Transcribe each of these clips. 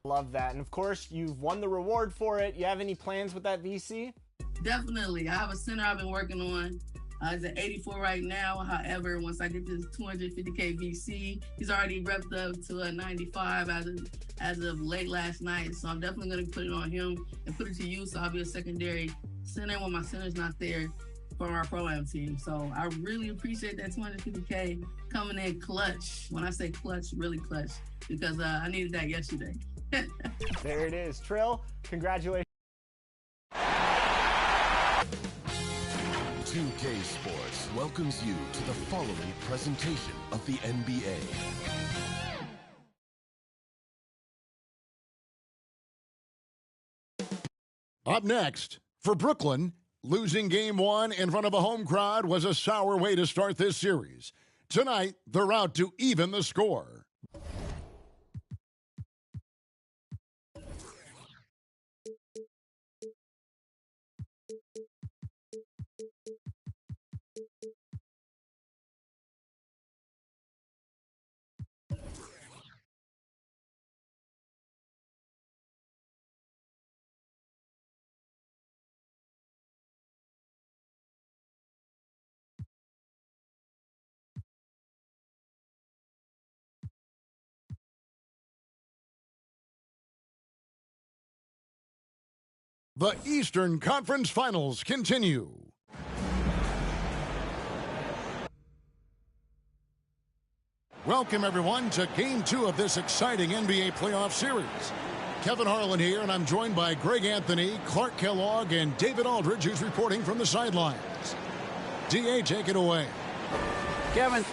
Love that. And of course, you've won the reward for it. You have any plans with that VC? Definitely. I have a center I've been working on. He's at 84 right now. However, once I get this 250K VC, he's already repped up to a 95 as of late last night. So I'm definitely going to put it on him and put it to use. So I'll be a secondary center when my center's not there for our Pro-Am team. So I really appreciate that 250K coming in clutch. When I say clutch, really clutch, because I needed that yesterday. There it is. Trill, congratulations. 2K Sports welcomes you to the following presentation of the NBA. Up next, for Brooklyn, losing Game 1 in front of a home crowd was a sour way to start this series. Tonight, they're out to even the score. The Eastern Conference Finals continue. Welcome, everyone, to Game 2 of this exciting NBA playoff series. Kevin Harlan here, and I'm joined by Greg Anthony, Clark Kellogg, and David Aldridge, who's reporting from the sidelines. D.A., take it away. Kevin.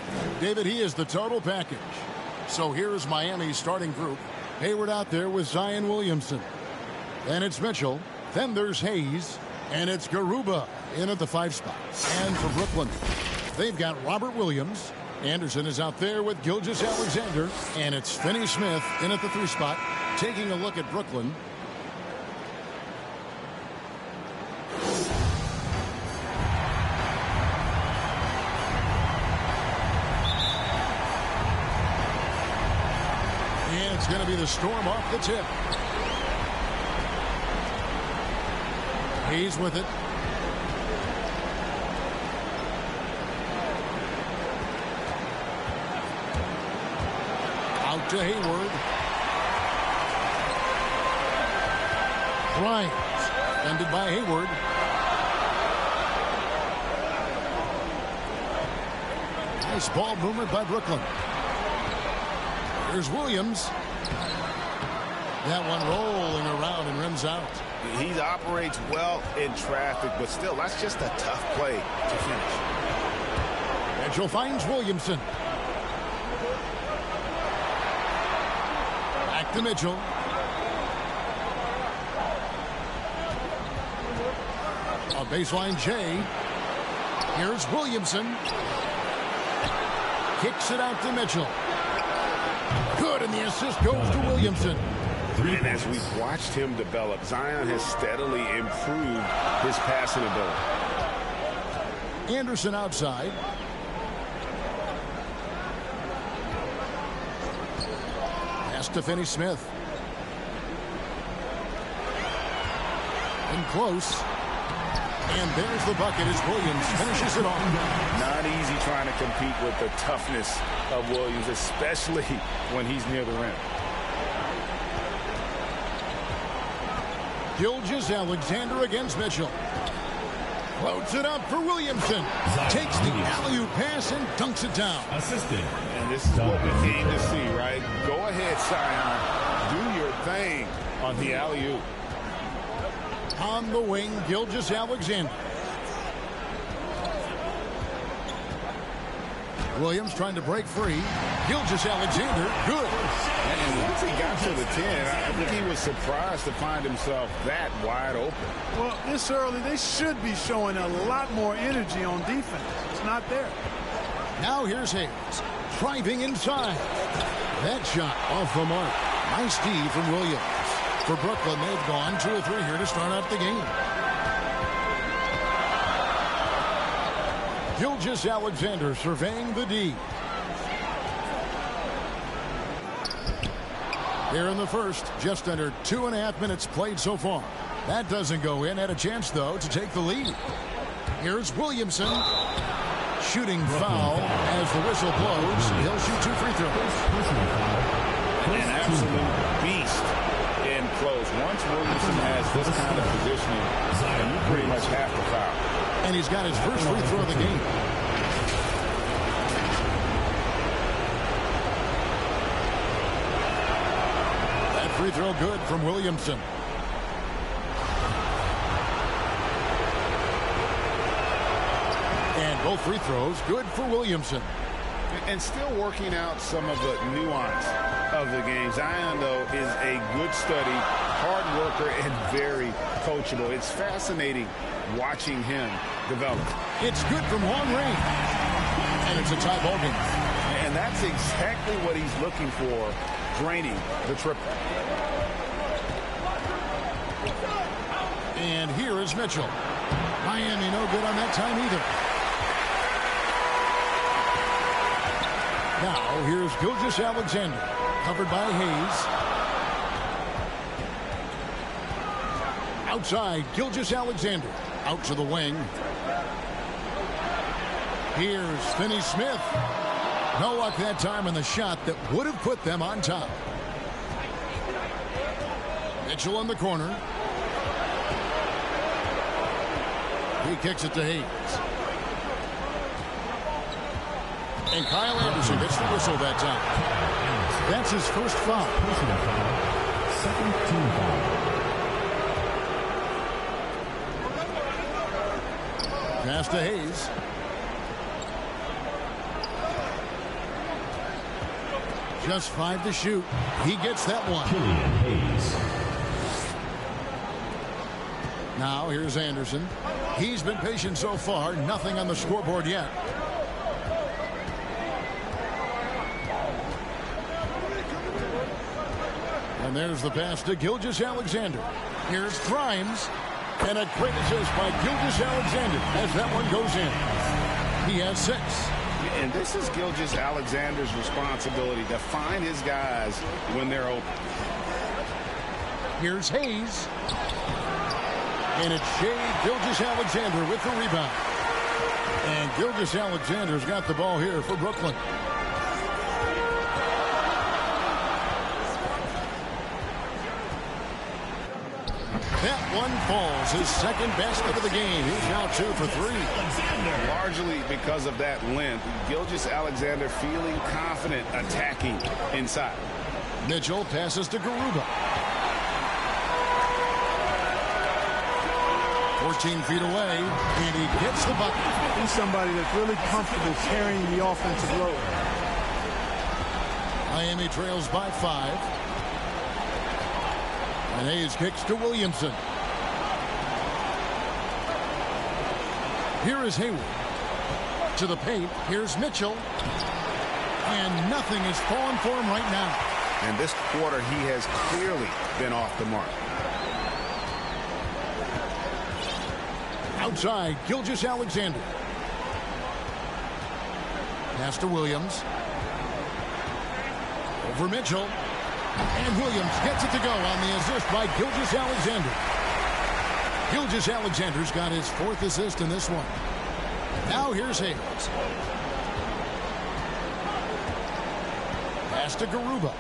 David, he is the total package. So here's Miami's starting group. Hayward out there with Zion Williamson. Then it's Mitchell. Then there's Hayes, and it's Garuba in at the 5 spot. And for Brooklyn, they've got Robert Williams. Anderson is out there with Gilgeous-Alexander, and it's Finney Smith in at the 3 spot. Taking a look at Brooklyn. And it's going to be the Storm off the tip. Hayes with it. Out to Hayward. Bryant. Ended by Hayward. Nice ball movement by Brooklyn. Here's Williams. That one rolling around and rims out. He operates well in traffic, but still, that's just a tough play to finish. Mitchell finds Williamson. Back to Mitchell. A baseline J. Here's Williamson. Kicks it out to Mitchell. Good, and the assist goes to Williamson. And as we've watched him develop, Zion has steadily improved his passing ability. Anderson outside. Pass to Finney Smith. In close. And there's the bucket as Williams finishes it off. Not easy trying to compete with the toughness of Williams, especially when he's near the rim. Gilgeous-Alexander against Mitchell. Floats it up for Williamson. Takes the alley-oop pass and dunks it down. Assistant. And this is what we came to see, right? Go ahead, Zion. Do your thing on the alley-oop. On the wing, Gilgeous-Alexander. Williams trying to break free. Gilgeous-Alexander, good. And once he got to the 10, I think he was surprised to find himself that wide open. Well, this early, they should be showing a lot more energy on defense. It's not there. Now here's Hayes, driving inside. That shot off the mark. Nice D from Williams. For Brooklyn, they've gone 2 of 3 here to start out the game. Gilgeous-Alexander surveying the D. Here in the first, just under 2.5 minutes played so far. That doesn't go in. Had a chance, though, to take the lead. Here's Williamson. Shooting foul as the whistle blows. He'll shoot 2 free throws. An absolute beast in close. Once Williamson has this kind of positioning, you pretty much have to foul. And he's got his first free throw of the game. That free throw good from Williamson. And both free throws good for Williamson. And still working out some of the nuance of the game. Zion, though, is a good study, hard worker, and very coachable. It's fascinating watching him develop. It's good from long range. And it's a tie ball game. And that's exactly what he's looking for, draining the triple. And here is Mitchell. Miami no good on that time either. Now, here's Gilgeous-Alexander, covered by Hayes. Outside, Gilgeous-Alexander, out to the wing. Here's Finney-Smith. No luck that time on the shot that would have put them on top. Mitchell in the corner. He kicks it to Hayes. And Kyle Anderson gets the whistle that time. That's his first foul. Second team foul. Pass to Hayes. Just 5 to shoot. He gets that one. Hayes. Now here's Anderson. He's been patient so far. Nothing on the scoreboard yet. And there's the pass to Gilgeous-Alexander. Here's Grimes. And a great assist by Gilgeous-Alexander as that one goes in. He has 6. And this is Gilgeous-Alexander's responsibility to find his guys when they're open. Here's Hayes. And it's Shea Gilgeous-Alexander with the rebound. And Gilgeous-Alexander's got the ball here for Brooklyn. That one falls. His second basket of the game. He's now 2 for 3. Largely because of that length, Gilgeous-Alexander feeling confident attacking inside. Mitchell passes to Garuba. 14 feet away, and he gets the bucket. He's somebody that's really comfortable carrying the offensive load. Miami trails by 5. And Hayes kicks to Williamson. Here is Hayward. To the paint. Here's Mitchell. And nothing is falling for him right now. And this quarter, he has clearly been off the mark. Outside, Gilgeous-Alexander. Pass to Williams. Over Mitchell. And Williams gets it to go on the assist by Gilgeous-Alexander. Gilgeous-Alexander's got his 4th assist in this one. Now here's Hayes. Pass to Garuba.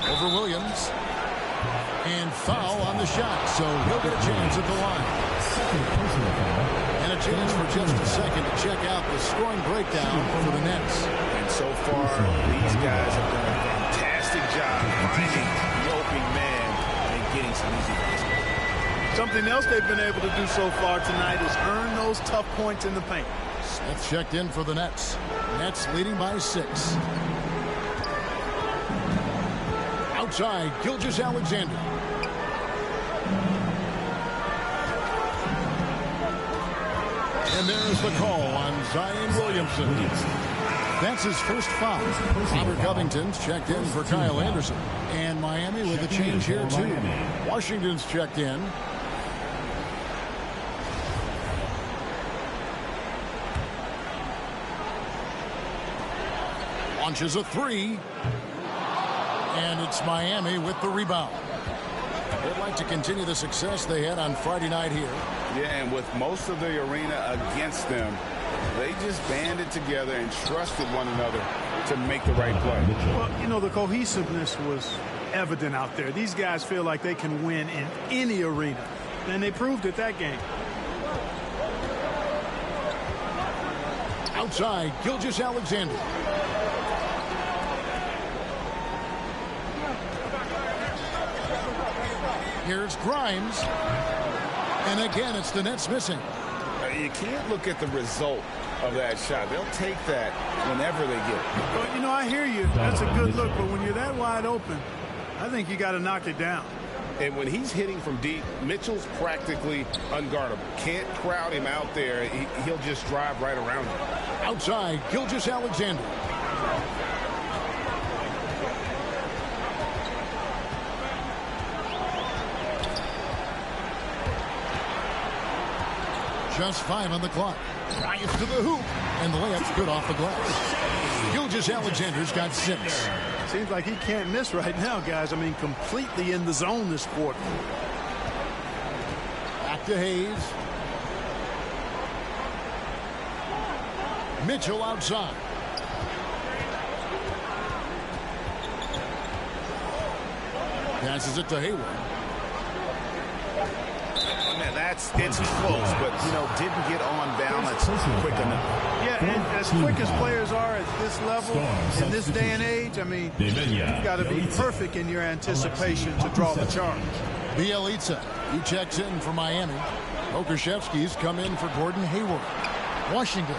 Over Williams. And foul on the shot, so he'll get a chance at the line. And a chance for just a second to check out the scoring breakdown for the Nets. And so far, these guys have done a fantastic job finding the open man and getting some easy baskets. Something else they've been able to do so far tonight is earn those tough points in the paint. Smith checked in for the Nets. Nets leading by 6. Outside, Gilgeous-Alexander. And there's the call on Zion Williamson. That's his first foul. Robert Covington's checked in for Kyle Anderson. And Miami with a change here, too. Washington's checked in. Launches a 3. And it's Miami with the rebound. They'd like to continue the success they had on Friday night here. Yeah, and with most of the arena against them, they just banded together and trusted one another to make the right play. Well, you know, the cohesiveness was evident out there. These guys feel like they can win in any arena, and they proved it that game. Outside, Gilgeous-Alexander. Here's Grimes. And again, it's the Nets missing. You can't look at the result of that shot. They'll take that whenever they get it. Well, you know, I hear you. That's a good look. But when you're that wide open, I think you got to knock it down. And when he's hitting from deep, Mitchell's practically unguardable. Can't crowd him out there. He'll just drive right around him. Outside, Gilgeous-Alexander. Just 5 on the clock. Drives to the hoop. And the layup's good off the glass. Gilgeous-Alexander's got 6. Seems like he can't miss right now, guys. I mean, completely in the zone this quarter. Back to Hayes. Mitchell outside. Passes it to Hayward. It's close, but, you know, didn't get on balance quick enough. Yeah, and as quick as players are at this level, in this day and age, I mean, you've got to be perfect in your anticipation to draw the charge. Bielitsa, he checks in for Miami. Okashevsky's come in for Gordon Hayward. Washington.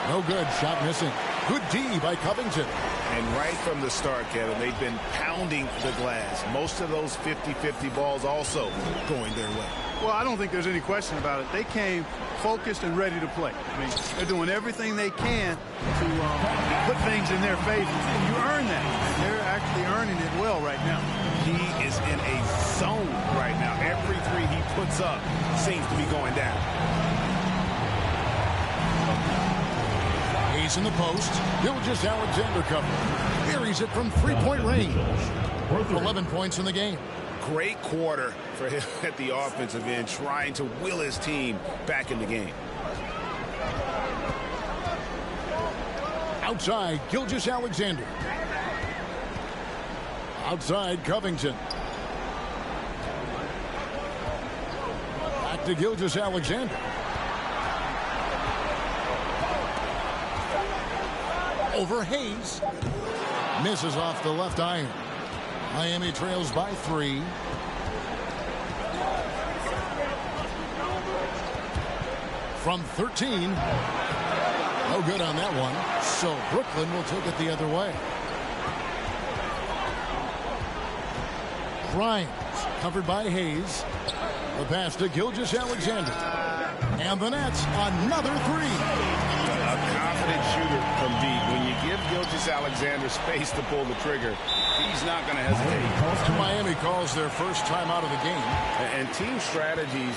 No good, shot missing. Good D by Covington. And right from the start, Kevin, they've been pounding the glass. Most of those 50-50 balls also going their way. Well, I don't think there's any question about it. They came focused and ready to play. I mean, they're doing everything they can to put things in their favor. And you earn that. And they're actually earning it well right now. He is in a zone right now. Every three he puts up seems to be going down. He's in the post. Gilgeous-Alexander cover. Buries it from three-point range. 11 points in the game. Great quarter for him at the offensive end, trying to will his team back in the game. Outside, Gilgeous-Alexander. Outside, Covington. Back to Gilgeous-Alexander. Over Hayes. Misses off the left iron. Miami trails by 3. From 13. No good on that one. So Brooklyn will take it the other way. Grimes covered by Hayes. The pass to Gilgeous-Alexander. And the Nets, another 3. A confident shooter from deep. When you give Gilgeous-Alexander space to pull the trigger, he's not going to hesitate. Miami calls their first time out of the game. And team strategies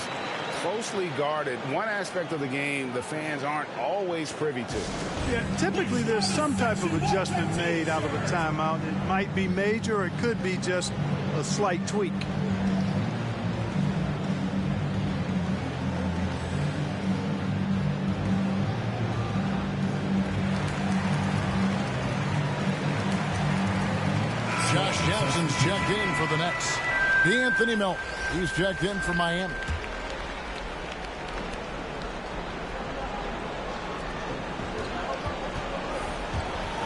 closely guarded. One aspect of the game the fans aren't always privy to. Yeah, typically there's some type of adjustment made out of a timeout. It might be major or it could be just a slight tweak. Josh Jackson's checked in for the Nets. D'Anthony Melton, he's checked in for Miami.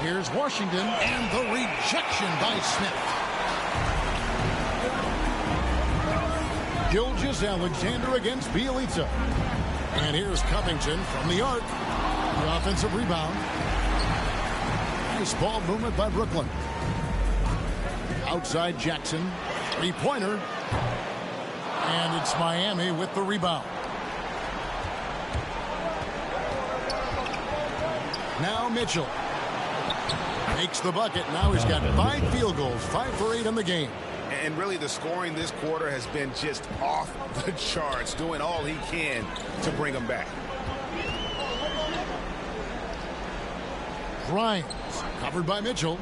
Here's Washington, and the rejection by Smith. Gilgeous-Alexander against Bielitsa. And here's Covington from the arc. The offensive rebound. Nice ball movement by Brooklyn. Outside Jackson. Three-pointer. And it's Miami with the rebound. Now Mitchell. Makes the bucket. Now he's got 5 field goals. 5 for 8 in the game. And really the scoring this quarter has been just off the charts. Doing all he can to bring them back. Grimes covered by Mitchell.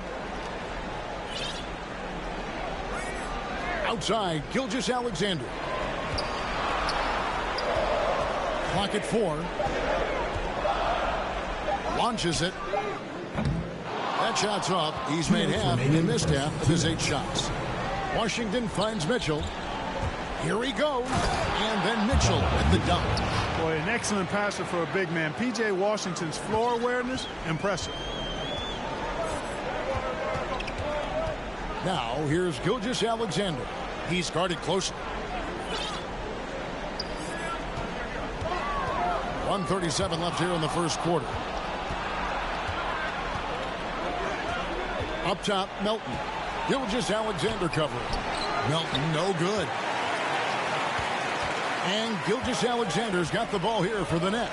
Outside, Gilgeous-Alexander. Clock at 4. Launches it. That shot's off. He's made half and missed half of his 8 shots. Washington finds Mitchell. Here he goes. And then Mitchell at the dunk. Boy, an excellent passer for a big man. P.J. Washington's floor awareness, impressive. Now, here's Gilgeous-Alexander. He's guarded closely. 1:37 left here in the first quarter. Up top, Melton. Gilgeous-Alexander covering. Melton, no good. And Gilgeous-Alexander's got the ball here for the Nets.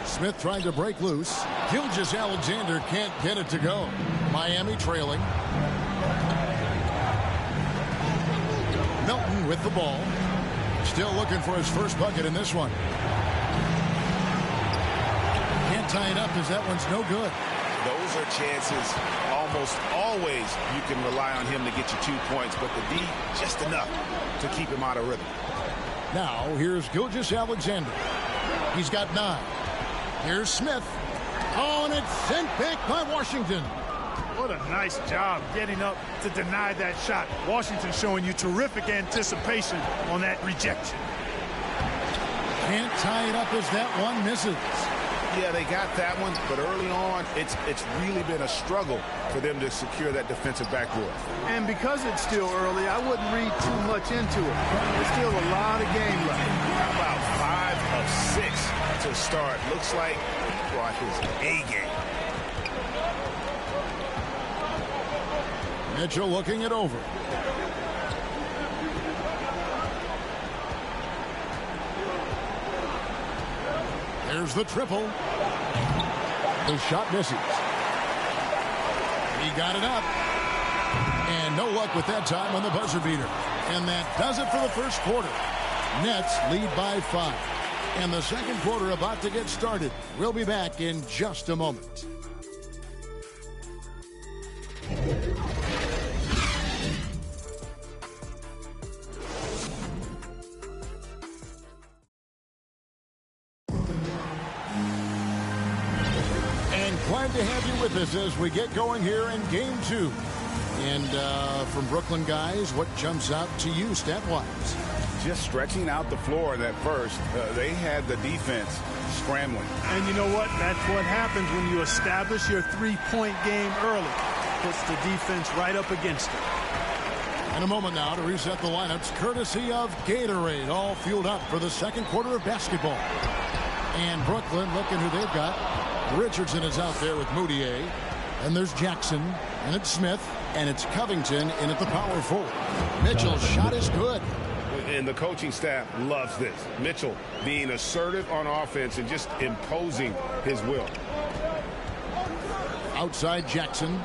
Smith trying to break loose. Gilgeous-Alexander can't get it to go. Miami trailing. Melton with the ball. Still looking for his first bucket in this one. Can't tie it up as that one's no good. Those are chances almost always you can rely on him to get you 2 points, but the D just enough to keep him out of rhythm. Now here's Gilgeous-Alexander. He's got 9. Here's Smith. Oh, and it's sent back by Washington. What a nice job getting up to deny that shot. Washington showing you terrific anticipation on that rejection. Can't tie it up as that one misses. Yeah, they got that one, but early on, it's really been a struggle for them to secure that defensive backboard. And because it's still early, I wouldn't read too much into it. There's still a lot of game left. How about 5 of 6 to start? Looks like he brought his A game. Mitchell looking it over. There's the triple. The shot misses. He got it up. And no luck with that time on the buzzer beater. And that does it for the first quarter. Nets lead by 5. And the second quarter about to get started. We'll be back in just a moment. Glad to have you with us as we get going here in game 2. And from Brooklyn guys, what jumps out to you stat-wise? Just stretching out the floor that first. They had the defense scrambling. And you know what? That's what happens when you establish your three-point game early. Puts the defense right up against it. In a moment now to reset the lineups, courtesy of Gatorade, all fueled up for the second quarter of basketball. And Brooklyn, looking who they've got. Richardson is out there with Moutier. And there's Jackson. And it's Smith. And it's Covington in at the power forward. Mitchell's shot is good. And the coaching staff loves this. Mitchell being assertive on offense and just imposing his will. Outside Jackson.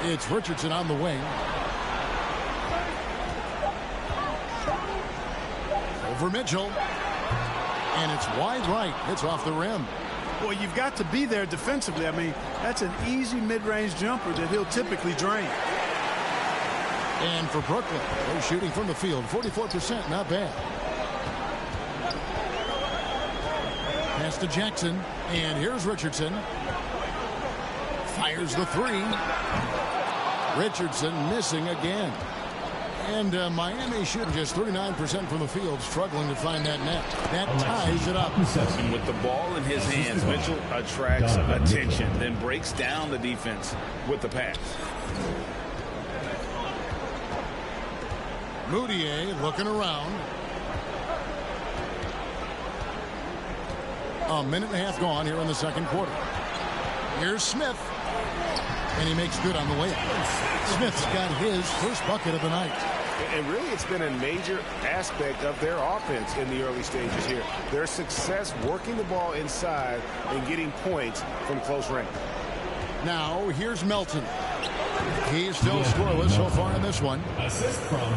It's Richardson on the wing. Over Mitchell. And it's wide right. It's off the rim. Well, you've got to be there defensively. I mean, that's an easy mid-range jumper that he'll typically drain. And for Brooklyn, they're shooting from the field. 44%, not bad. Pass to Jackson. And here's Richardson. Fires the 3. Richardson missing again. And Miami shooting just 39% from the field, struggling to find that net. That ties it up. And with the ball in his hands, Mitchell attracts attention, then breaks down the defense with the pass. Moutier looking around. A minute and a half gone here in the second quarter. Here's Smith. And he makes good on the way up. Smith's got his first bucket of the night. And really, it's been a major aspect of their offense in the early stages here. Their success working the ball inside and getting points from close range. Now, here's Melton. He's still scoreless so far in this one. Assist from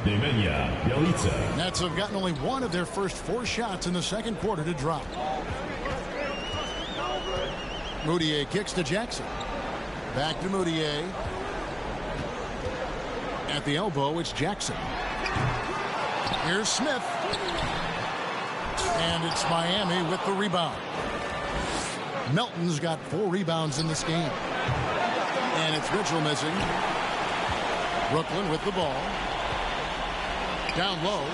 Nemanja Bjelica. Nets have gotten only one of their first 4 shots in the second quarter to drop. Moutier kicks to Jackson. Back to Moutier. At the elbow, it's Jackson. Here's Smith. And it's Miami with the rebound. Melton's got 4 rebounds in this game. And it's Mitchell missing. Brooklyn with the ball. Down low.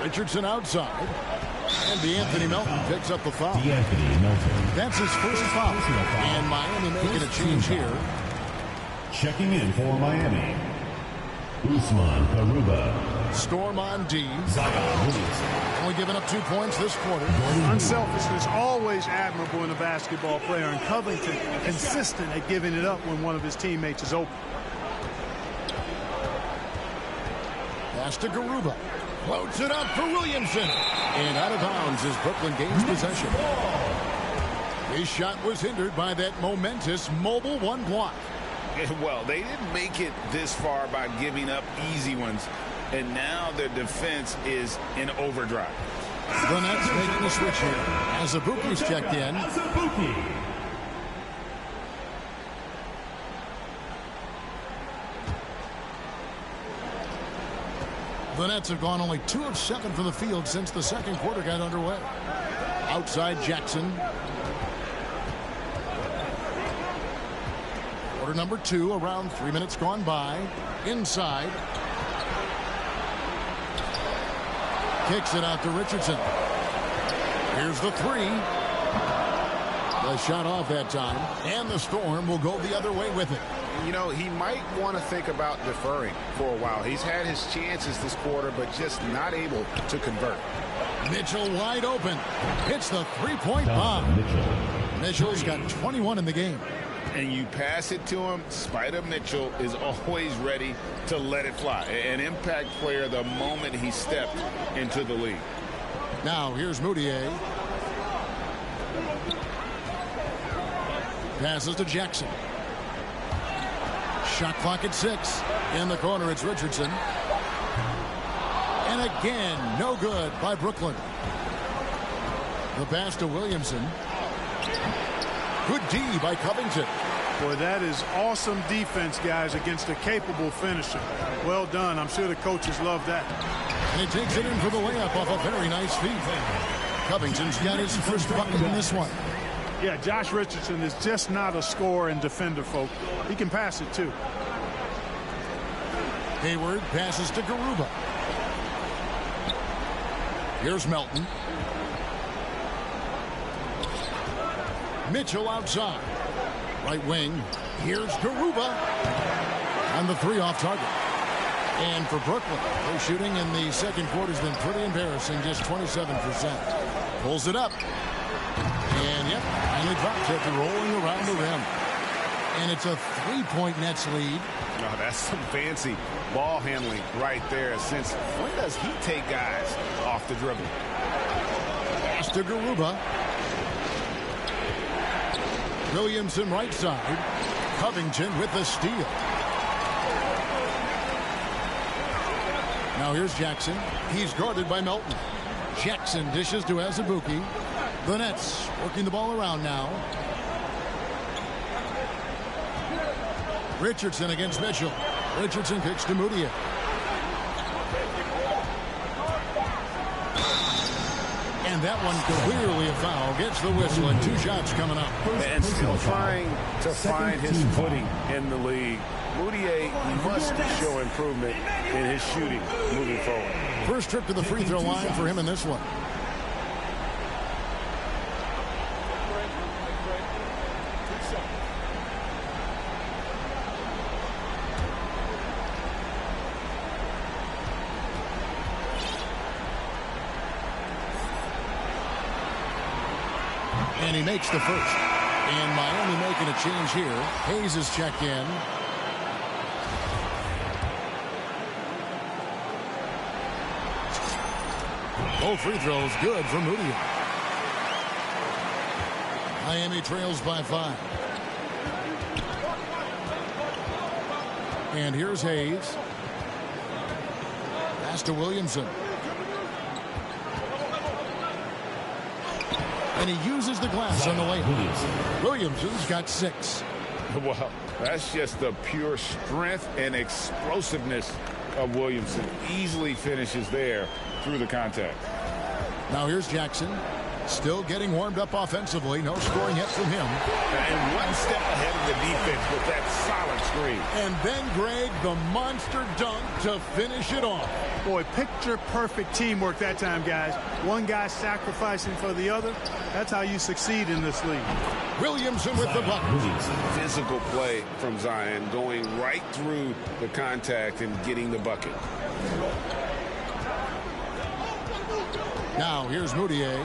Richardson outside. And DeAnthony Melton picks up the foul. DeAnthony Melton. That's his first foul. And Miami making a change here. Checking in for Miami, Usman Garuba. Storm on D. Zion Williamson. Only giving up 2 points this quarter. Unselfishness, always admirable in a basketball player. And Covington, consistent at giving it up when one of his teammates is open. Pass to Garuba. Floats it up for Williamson. And out of bounds as Brooklyn gains possession. His shot was hindered by that momentous mobile 1 block. Well, they didn't make it this far by giving up easy ones. And now their defense is in overdrive. The Nets making a switch here as Abuki's checked in. The Nets have gone only 2 of 7 from the field since the second quarter got underway. Outside Jackson. Quarter number 2, around 3 minutes gone by. Inside. Kicks it out to Richardson. Here's the 3. The shot off that time. And the Storm will go the other way with it. You know, he might want to think about deferring for a while. He's had his chances this quarter, but just not able to convert. Mitchell wide open. Hits the 3-point bomb. Mitchell's got 21 in the game. And you pass it to him, Spider Mitchell is always ready to let it fly. An impact player the moment he stepped into the league. Now here's Moutier. Passes to Jackson. Shot clock at 6. In the corner, it's Richardson. And again, no good by Brooklyn. The pass to Williamson. Good D by Covington. Boy, that is awesome defense, guys, against a capable finisher. Well done. I'm sure the coaches love that. And he takes it in for the layup off a very nice feed. Covington's got his first bucket in this one. Yeah, Josh Richardson is just not a scorer and defender, folks. He can pass it, too. Hayward passes to Garuba. Here's Melton. Mitchell outside. Right wing. Here's Garuba. And the 3 off target. And for Brooklyn, their shooting in the second quarter has been pretty embarrassing, just 27%. Pulls it up. And, yep, finally drops it, rolling around the rim. And it's a 3-point Nets lead. Oh, that's some fancy ball handling right there. Since when does he take guys off the dribble? Pass to Garuba. Williamson right side. Covington with the steal. Now here's Jackson. He's guarded by Melton. Jackson dishes to Azubuike. The Nets working the ball around now. Richardson against Mitchell. Richardson kicks to Moutier. And that one clearly a foul. Gets the whistle and 2 shots coming up. And still trying to find his footing in the league. Moutier must show improvement in his shooting moving forward. First trip to the free throw line for him in this one. And he makes the first. And Miami making a change here. Hayes is checked in. Both free throws good for Moutier. Miami trails by 5. And here's Hayes. Pass to Williamson. And he uses the glass on the way. Williamson's got 6. Well, that's just the pure strength and explosiveness of Williamson. Easily finishes there through the contact. Now here's Jackson. Still getting warmed up offensively. No scoring yet from him. And one step ahead of the defense with that solid screen. And then, Greg, the monster dunk to finish it off. Boy, picture-perfect teamwork that time, guys. One guy sacrificing for the other. That's how you succeed in this league. Williamson with the bucket. Physical play from Zion, going right through the contact and getting the bucket. Now here's Moutier.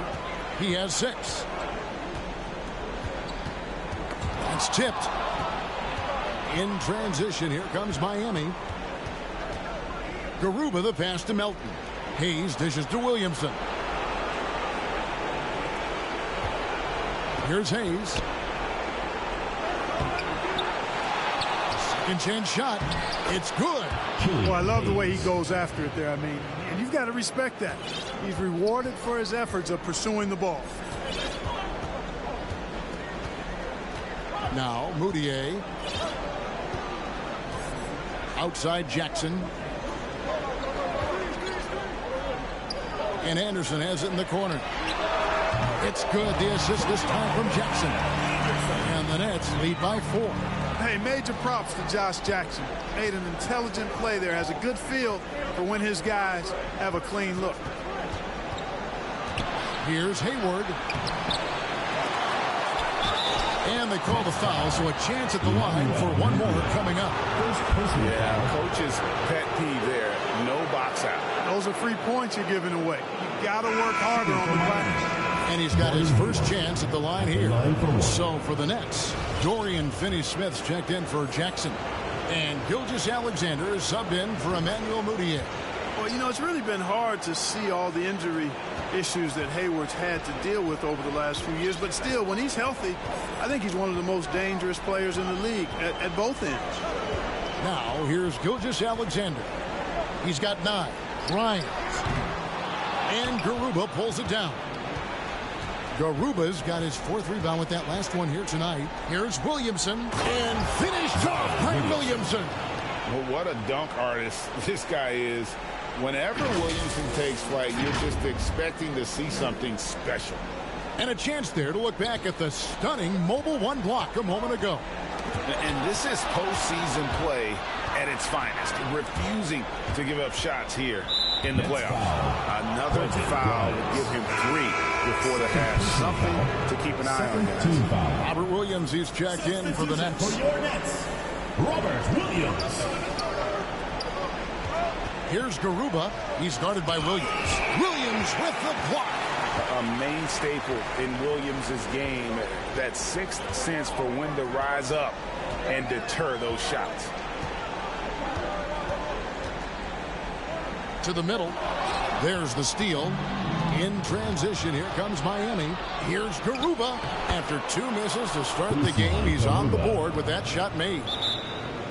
He has 6. That's tipped. In transition, here comes Miami. Garuba the pass to Melton. Hayes dishes to Williamson. Here's Hayes. Second chance shot. It's good. Well, I love the way he goes after it there. I mean, and you've got to respect that. He's rewarded for his efforts of pursuing the ball. Now, Moutier. Outside Jackson. And Anderson has it in the corner. It's good. The assist this time from Jackson. And the Nets lead by 4. Hey, major props to Josh Jackson. Made an intelligent play there. Has a good feel for when his guys have a clean look. Here's Hayward. And they call the foul, so a chance at the line for one more coming up. Yeah, coach's pet peeve there. No box out. Those are free points you're giving away. You've got to work harder on the glass. And he's got his first chance at the line here. So for the Nets, Dorian Finney-Smith's checked in for Jackson. And Gilgeous-Alexander is subbed in for Emmanuel Moutier. Well, you know, it's really been hard to see all the injury issues that Hayward's had to deal with over the last few years. But still, when he's healthy, I think he's one of the most dangerous players in the league at both ends. Now, here's Gilgeous-Alexander. He's got 9. Bryant. And Garuba pulls it down. Garuba's got his 4th rebound with that last one here tonight. Here's Williamson. And finished off by Williamson. Well, what a dunk artist this guy is. Whenever Williamson takes flight, you're just expecting to see something special. And a chance there to look back at the stunning Mobile One block a moment ago. And this is postseason play at its finest, refusing to give up shots here in the playoffs. Another foul would give him 3 before the half. Something to keep an eye on, guys. Robert Williams, he's checked in for the Nets. For your Nets, Robert Williams. Here's Garuba. He's guarded by Williams. Williams with the block. A main staple in Williams' game, that 6th sense for when to rise up and deter those shots. To the middle. There's the steal. In transition, here comes Miami. Here's Garuba. After 2 misses to start the game, he's on the board with that shot made.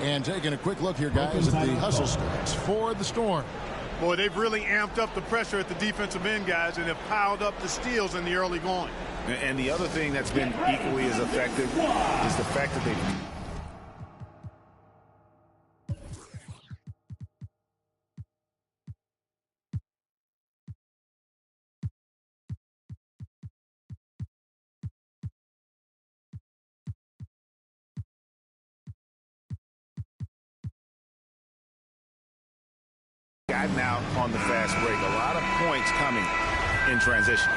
And taking a quick look here, guys, at the hustle stats for the Storm. Boy, they've really amped up the pressure at the defensive end, guys, and have piled up the steals in the early going. And the other thing that's been equally as effective is the fact that they... gotten out on the fast break. A lot of points coming in transition.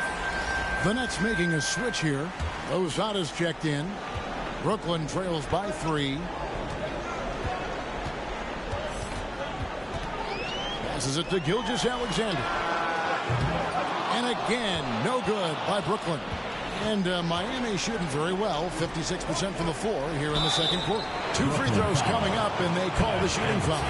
The Nets making a switch here. Lozada's checked in. Brooklyn trails by 3. Passes it to Gilgeous-Alexander. And again, no good by Brooklyn. And Miami shooting very well, 56% from the floor here in the second quarter. 2 free throws coming up, and they call the shooting foul.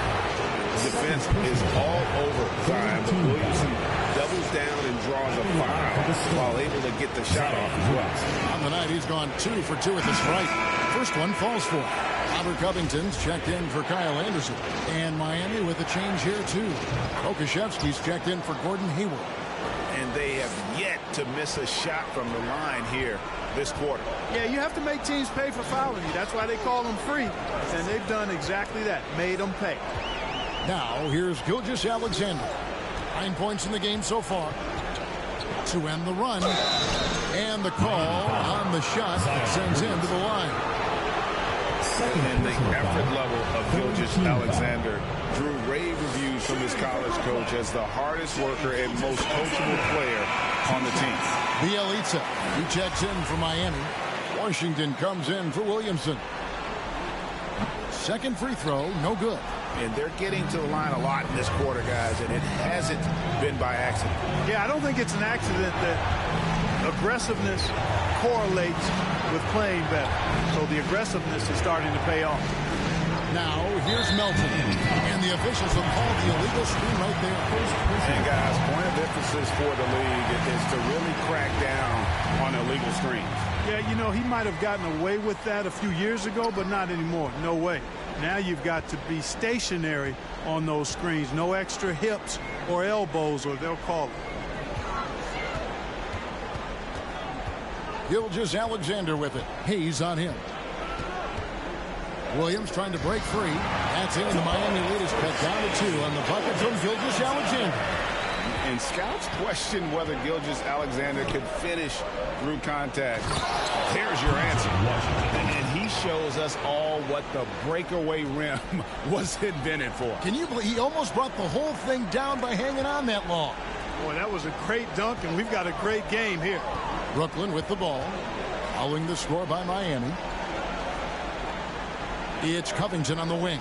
Defense is all over Zion, but Williamson doubles down and draws a foul. while able to get the shot off as well. On the night, he's gone 2 for 2 at the strike. First one falls for him. Robert Covington's checked in for Kyle Anderson. And Miami with a change here, too. Okashevsky's checked in for Gordon Hayward. And they have yet to miss a shot from the line here this quarter. Yeah, you have to make teams pay for fouling you. That's why they call them free. And they've done exactly that, made them pay. Now, here's Gilgeous-Alexander. 9 points in the game so far. To end the run. And the call on the shot sends him to the line. And the effort level of Gilgeous-Alexander drew rave reviews from his college coach as the hardest worker and most coachable player on the team. Bielitsa, he checks in for Miami. Washington comes in for Williamson. Second free throw, no good. And they're getting to the line a lot in this quarter, guys, and it hasn't been by accident. Yeah, I don't think it's an accident that aggressiveness correlates with playing better. So the aggressiveness is starting to pay off. Now, here's Melton. And the officials have called the illegal screen right there. And, guys, point of emphasis for the league is to really crack down on illegal screens. Yeah, you know, he might have gotten away with that a few years ago, but not anymore. No way. Now you've got to be stationary on those screens. No extra hips or elbows, or they'll call it. Gilgeous-Alexander with it. Hayes on him. Williams trying to break free. That's in. The Miami lead is cut down to 2 on the bucket from Gilgeous-Alexander. And scouts question whether Gilgeous-Alexander could finish through contact. Here's your answer. And he shows us all what the breakaway rim was invented for. Can you believe he almost brought the whole thing down by hanging on that long? Boy, that was a great dunk, and we've got a great game here. Brooklyn with the ball. Following the score by Miami. It's Covington on the wing.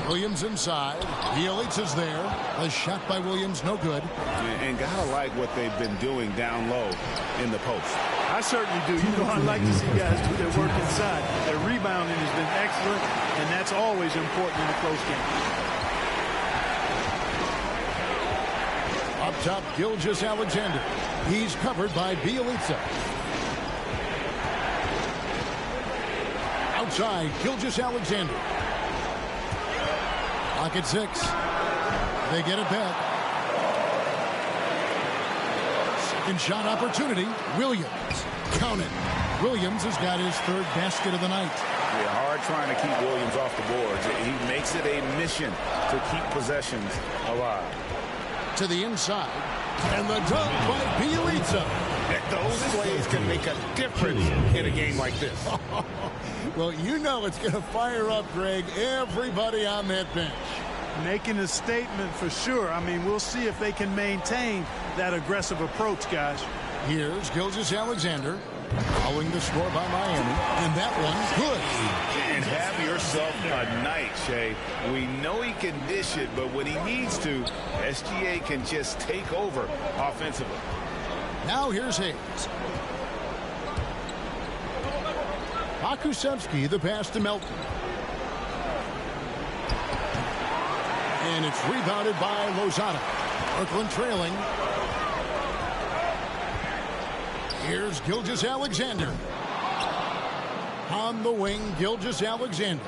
Williams inside. Bielitsa's there. A shot by Williams, no good. And gotta like what they've been doing down low in the post. I certainly do. You know, I like to see guys do their work inside. Their rebounding has been excellent, and that's always important in a close game. Up top, Gilgeous-Alexander. He's covered by Bielitsa. Outside, Gilgeous-Alexander. Pocket 6. They get it back. Second shot opportunity. Williams. Count it. Williams has got his 3rd basket of the night. Yeah, hard trying to keep Williams off the boards. He makes it a mission to keep possessions alive. To the inside. And the dunk by Bielitsa. Those plays can make a difference in a game like this. Well, you know it's going to fire up, Greg, everybody on that bench. Making a statement for sure. I mean, we'll see if they can maintain that aggressive approach, guys. Here's Gilgeous-Alexander. Following the score by Miami. And that one's good. And have yourself a night, Shea. We know he can dish it, but when he needs to, SGA can just take over offensively. Now here's Hayes. Pokusevski, the pass to Melton. And it's rebounded by Lozada. Brooklyn trailing. Here's Gilgeous-Alexander. On the wing, Gilgeous-Alexander.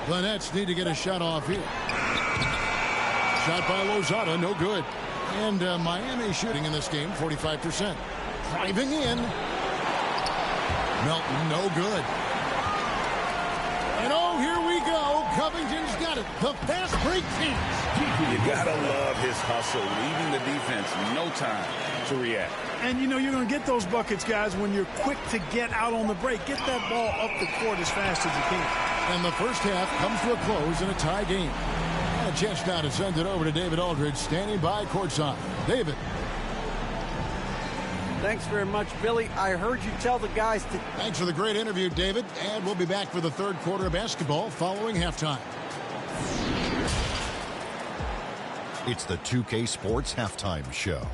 The Nets need to get a shot off here. Shot by Lozada, no good. And Miami shooting in this game, 45%. Driving in. Melton, no good. And oh, here we go. Covington's got it. The fast break teams. You gotta love his hustle, leaving the defense no time to react. And you know you're going to get those buckets, guys, when you're quick to get out on the break. Get that ball up the court as fast as you can. And the first half comes to a close in a tie game. And a chance now to send it over to David Aldridge, standing by courtside. David. Thanks very much, Billy. I heard you tell the guys to... Thanks for the great interview, David. And we'll be back for the third quarter of basketball following halftime. It's the 2K Sports Halftime Show.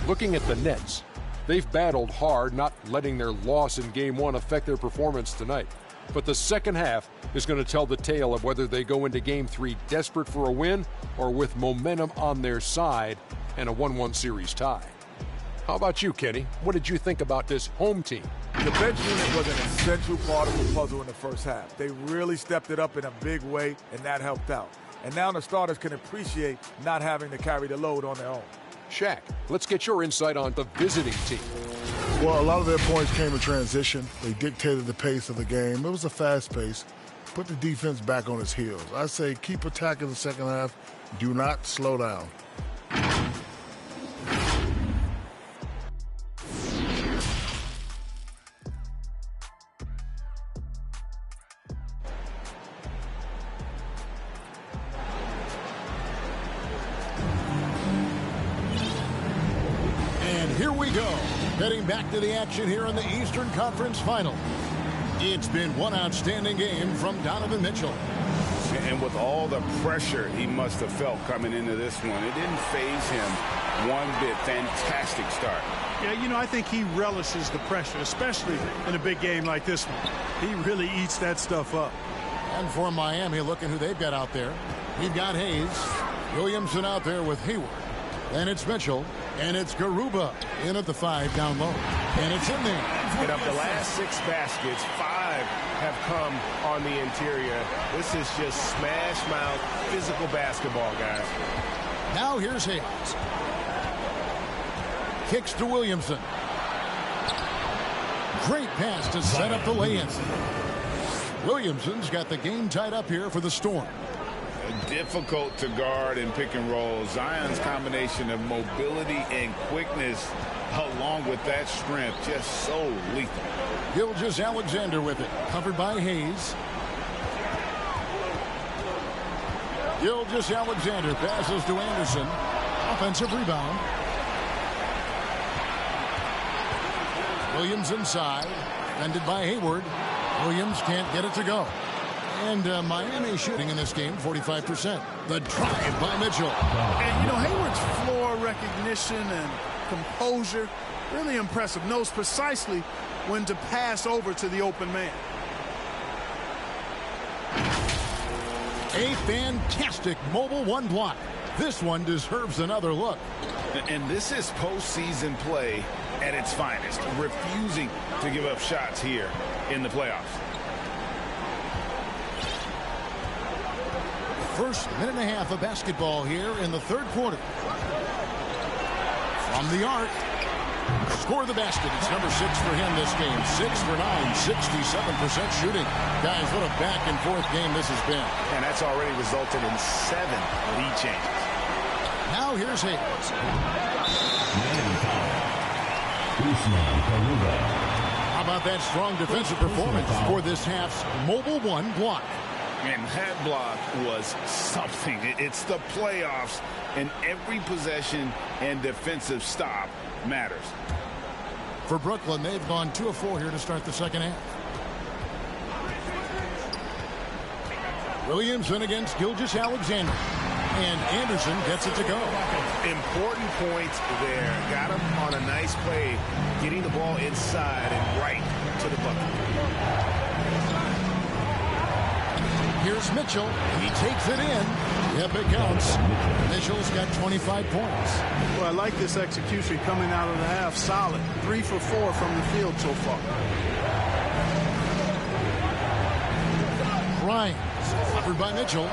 Looking at the Nets, they've battled hard, not letting their loss in Game 1 affect their performance tonight. But the second half is going to tell the tale of whether they go into Game 3 desperate for a win or with momentum on their side and a 1-1 series tie. How about you, Kenny? What did you think about this home team? The bench unit was an essential part of the puzzle in the first half. They really stepped it up in a big way, and that helped out. And now the starters can appreciate not having to carry the load on their own. Shaq, let's get your insight on the visiting team. Well, a lot of their points came in transition. They dictated the pace of the game. It was a fast pace. Put the defense back on its heels. I say keep attacking the second half. Do not slow down. Here we go. Heading back to the action here in the Eastern Conference Final. It's been one outstanding game from Donovan Mitchell. And with all the pressure he must have felt coming into this one, it didn't faze him one bit. Fantastic start. Yeah, you know, I think he relishes the pressure, especially in a big game like this one. He really eats that stuff up. And for Miami, look at who they've got out there. We've got Hayes, Williamson out there with Hayward. And it's Mitchell, and it's Garuba in at the 5 down low. And it's in there. And of the last 6 baskets, 5 have come on the interior. This is just smash mouth physical basketball, guys. Now here's Hayes. Kicks to Williamson. Great pass to set up the lay-in. Williamson's got the game tied up here for the Storm. Difficult to guard in pick and roll. Zion's combination of mobility and quickness along with that strength, just so lethal. Gilgeous-Alexander with it, covered by Hayes. Gilgeous-Alexander passes to Anderson. Offensive rebound. Williams inside, defended by Hayward. Williams can't get it to go. And Miami shooting in this game 45%. The drive by Mitchell. And, you know, Hayward's floor recognition and composure, really impressive. Knows precisely when to pass over to the open man. A fantastic mobile 1 block. This one deserves another look. And this is postseason play at its finest. Refusing to give up shots here in the playoffs. First minute and a half of basketball here in the third quarter. From the arc. Score the basket. It's number 6 for him this game. 6 for 9, 67% shooting. Guys, what a back and forth game this has been. And that's already resulted in 7 lead changes. Now here's Hayes. How about that strong defensive performance for this half's mobile 1 block? And that block was something. It's the playoffs, and every possession and defensive stop matters. For Brooklyn, they've gone 2 of 4 here to start the second half. Williamson against Gilgeous-Alexander. And Anderson gets it to go. Important points there. Got him on a nice play, getting the ball inside and right to the bucket. Here's Mitchell. He takes it in. Yep, it counts. Mitchell's got 25 points. Well, I like this execution coming out of the half. Solid. 3 for 4 from the field so far. Grimes, covered by Mitchell.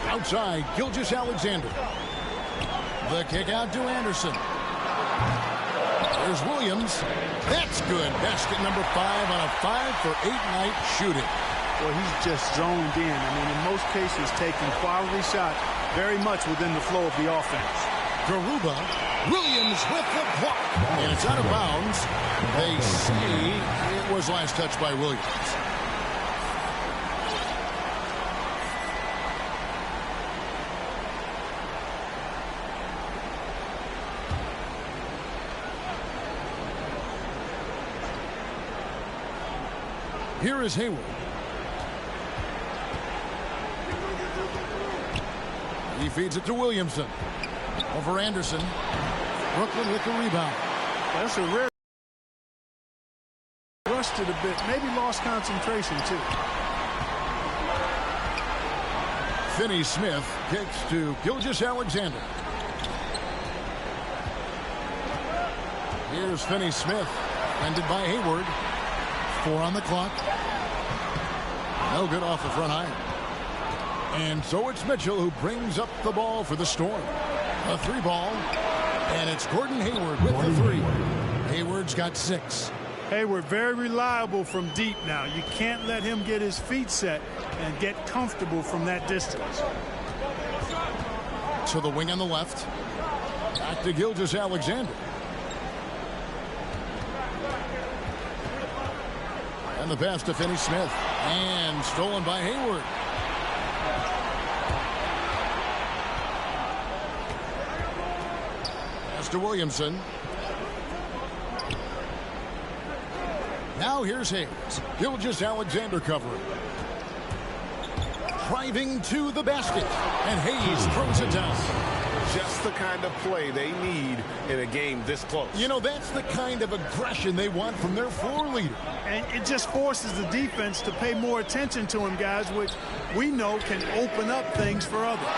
Outside, Gilgeous-Alexander. The kick out to Anderson. There's Williams. That's good. Basket number 5 on a 5 for 8 night shooting. Well, he's just zoned in. I mean, in most cases, taking quality shots very much within the flow of the offense. Garuba. Williams with the block. And it's out of bounds. They say it was last touched by Williams. Here is Hayward. He feeds it to Williamson. Over Anderson. Brooklyn with the rebound. That's a rare. Rushed it a bit. Maybe lost concentration, too. Finney Smith kicks to Gilgeous-Alexander. Here's Finney Smith. Ended by Hayward. 4 on the clock. No good off the front iron. And so it's Mitchell who brings up the ball for the Storm. A 3 ball. And it's Gordon Hayward with the 3. Hayward's got 6. Hayward very reliable from deep now. You can't let him get his feet set and get comfortable from that distance. To the wing on the left. Back to Gilgeous-Alexander. And the pass to Finney Smith. And stolen by Hayward. Pass to Williamson. Now here's Hayes. Gilgeous-Alexander covering. Driving to the basket. And Hayes throws it down. Just the kind of play they need in a game this close. You know, that's the kind of aggression they want from their floor leader. And it just forces the defense to pay more attention to him, guys, which we know can open up things for others.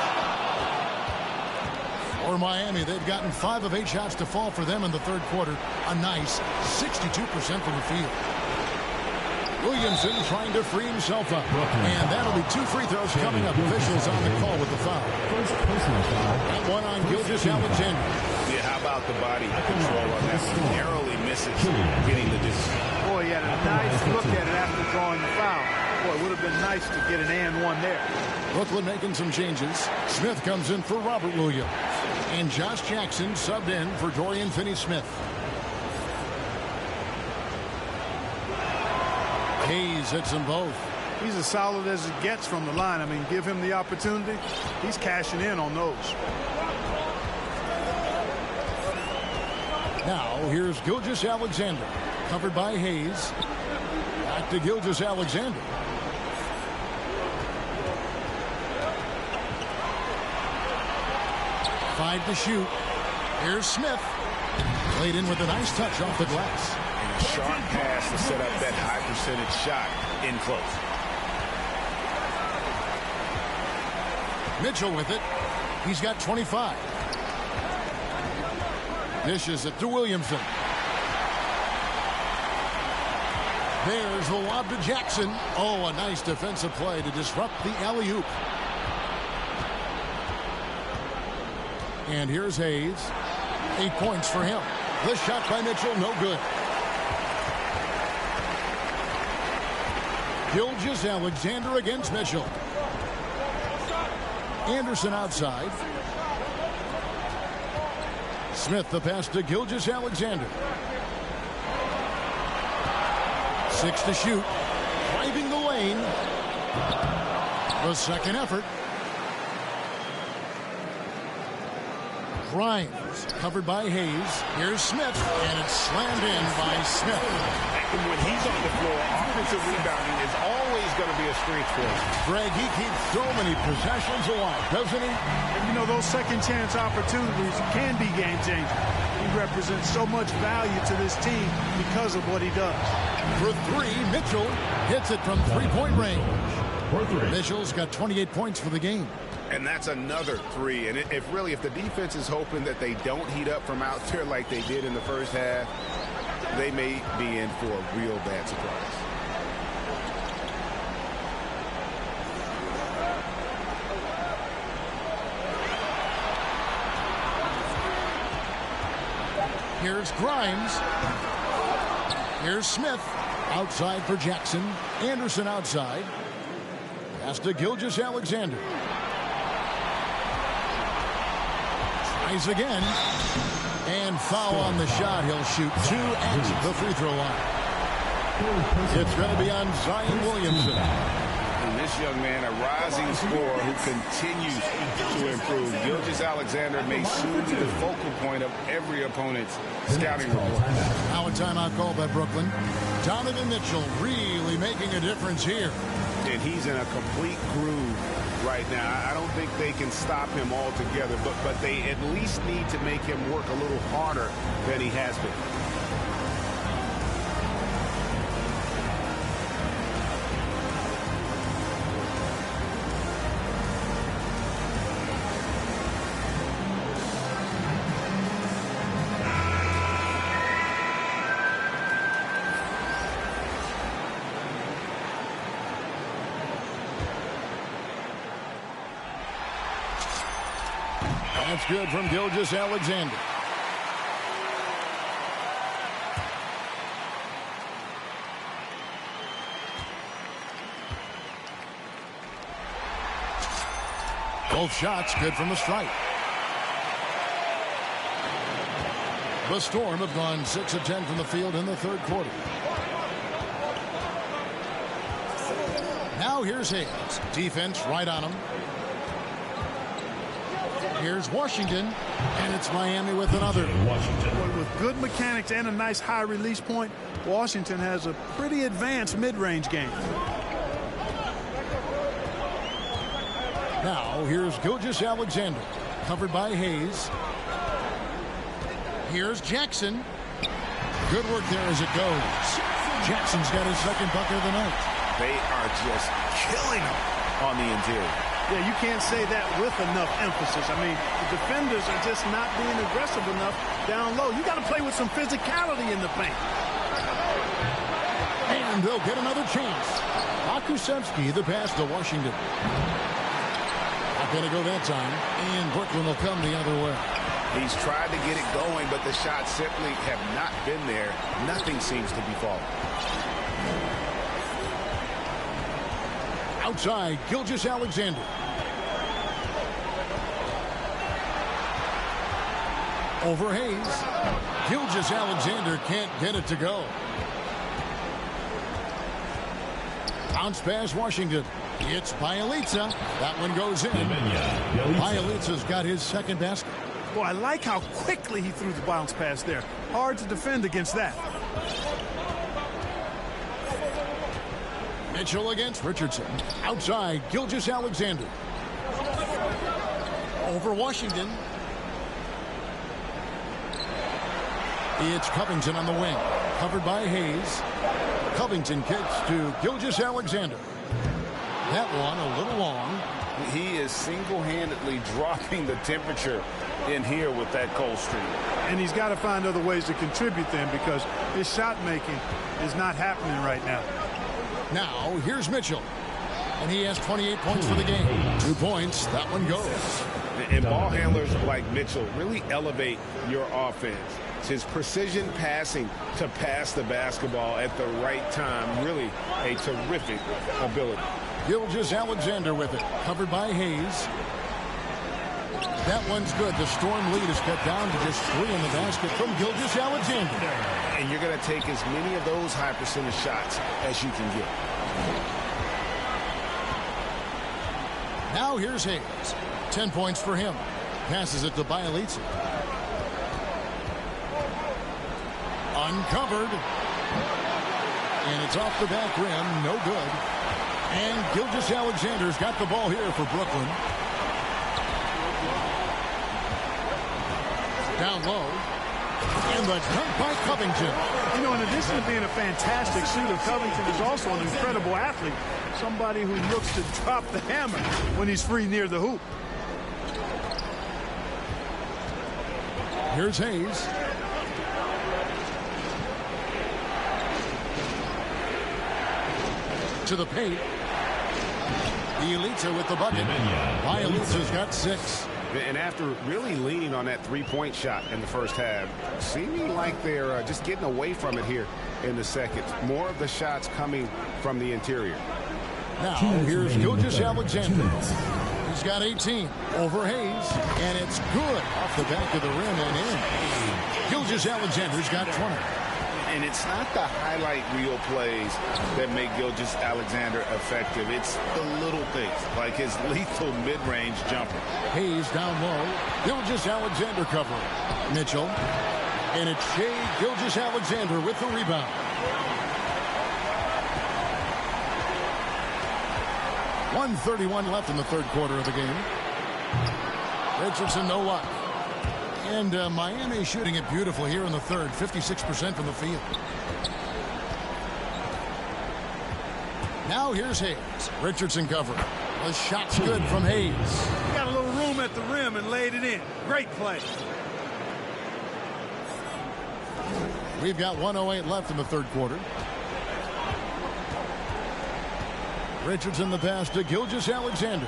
For Miami, they've gotten 5 of 8 shots to fall for them in the third quarter. A nice 62% from the field. Williamson trying to free himself up. And that'll be 2 free throws coming up. Officials on the call with the foul. That one on Gilgeous-Alexander. Yeah, how about the body control on that? Narrowly misses getting the distance. Boy, he had a nice look at it after drawing the foul. Boy, it would have been nice to get an and one there. Brooklyn making some changes. Smith comes in for Robert Williams. And Josh Jackson subbed in for Dorian Finney-Smith. Hayes hits them both. He's as solid as it gets from the line. I mean, give him the opportunity. He's cashing in on those. Now, here's Gilgeous-Alexander. Covered by Hayes. Back to Gilgeous-Alexander. Five to shoot. Here's Smith. Played in with a nice touch off the glass. And a sharp pass to set up that high percentage shot in close. Mitchell with it. He's got 25. Dishes it to Williamson. There's the lob to Jackson. Oh, a nice defensive play to disrupt the alley-oop. And here's Hayes. 8 points for him. The shot by Mitchell, no good. Gilgeous-Alexander against Mitchell. Anderson outside. Smith the pass to Gilgeous-Alexander. 6 to shoot. Driving the lane. The second effort. Grimes covered by Hayes. Here's Smith, and it's slammed in by Smith. And when he's on the floor, offensive rebounding is always going to be a strength for him. Greg, he keeps so many possessions alive, doesn't he? And you know, those second chance opportunities can be game changing. He represents so much value to this team because of what he does. For 3, Mitchell hits it from three-point range. Mitchell's got 28 points for the game. And that's another 3. And if the defense is hoping that they don't heat up from out there like they did in the first half, they may be in for a real bad surprise. Here's Grimes. Here's Smith. Outside for Jackson. Anderson outside. Pass to Gilgeous-Alexander. Tries again. And foul on the shot. He'll shoot 2 at the free throw line. It's going to be on Zion Williamson. And this young man, a rising scorer who continues to improve. Gilgeous-Alexander may soon be the focal point of every opponent's scouting report. Now a timeout call by Brooklyn. Donovan Mitchell really making a difference here and he's in a complete groove right now. I don't think they can stop him altogether, but they at least need to make him work a little harder than he has been. That's good from Gilgeous-Alexander. Both shots good from the strike. The Storm have gone 6 of 10 from the field in the third quarter. Now here's Hayes. Defense right on him. Here's Washington, and it's Miami with another. With good mechanics and a nice high release point, Washington has a pretty advanced mid-range game. Now here's Gilgeous-Alexander, covered by Hayes. Here's Jackson. Good work there as it goes. Jackson's got his second bucket of the night. They are just killing him on the interior. Yeah, you can't say that with enough emphasis. I mean, the defenders are just not being aggressive enough down low. You got to play with some physicality in the paint. And they'll get another chance. Akusevsky, the pass to Washington. Not going to go that time. And Brooklyn will come the other way. He's tried to get it going, but the shots simply have not been there. Nothing seems to be falling. Outside, Gilgeous-Alexander. Over Hayes. Gilgeous-Alexander can't get it to go. Bounce pass Washington. It's Bielitsa. That one goes in. Bielitsa's got his second basket. Boy, I like how quickly he threw the bounce pass there. Hard to defend against that. Mitchell against Richardson. Outside, Gilgeous-Alexander. Over Washington. It's Covington on the wing. Covered by Hayes. Covington kicks to Gilgeous-Alexander. That one a little long. He is single-handedly dropping the temperature in here with that cold streak. And he's got to find other ways to contribute then, because his shot making is not happening right now. Now, here's Mitchell. And he has 28 points for the game. 2 points. That one goes. And ball handlers like Mitchell really elevate your offense. It's his precision passing to pass the basketball at the right time. Really a terrific ability. Gilgeous-Alexander with it. Covered by Hayes. That one's good. The Storm lead is cut down to just 3 in the basket from Gilgeous-Alexander. And you're going to take as many of those high percentage shots as you can get. Now here's Hayes. 10 points for him. Passes it to Bielitsa. Uncovered. And it's off the back rim. No good. And Gilgeous-Alexander's got the ball here for Brooklyn. Down low. And the dunk by Covington. You know, in addition to being a fantastic shooter, Covington is also an incredible athlete. Somebody who looks to drop the hammer when he's free near the hoop. Here's Hayes. To the paint. Bielitsa with the bucket. Bielitsa's got 6. And after really leaning on that three-point shot in the first half, seeming like they're just getting away from it here in the second. More of the shots coming from the interior. Now here's Gilgeous-Alexander. He's got 18 over Hayes, and it's good off the back of the rim and in. Gilgeous-Alexander's got 20. And it's not the highlight reel plays that make Gilgeous-Alexander effective. It's the little things, like his lethal mid-range jumper. Hayes down low. Gilgeous-Alexander covering. Mitchell. And it's Shea Gilgeous-Alexander with the rebound. 1:31 left in the third quarter of the game. Richardson, no luck. And Miami shooting it beautifully here in the third, 56% from the field. Now here's Hayes. Richardson covering. The shot's good from Hayes. He got a little room at the rim and laid it in. Great play. We've got 1:08 left in the third quarter. Richardson the pass to Gilgeous-Alexander.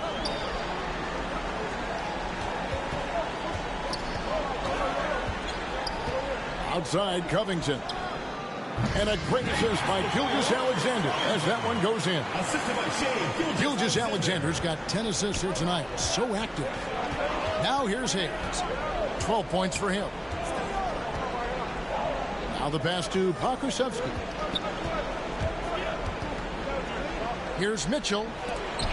Outside Covington. And a great assist by Gilgeous-Alexander as that one goes in. Gilgeous-Alexander's got 10 assists here tonight. So active. Now here's Hayes. 12 points for him. Now the pass to Pokusevski. Here's Mitchell.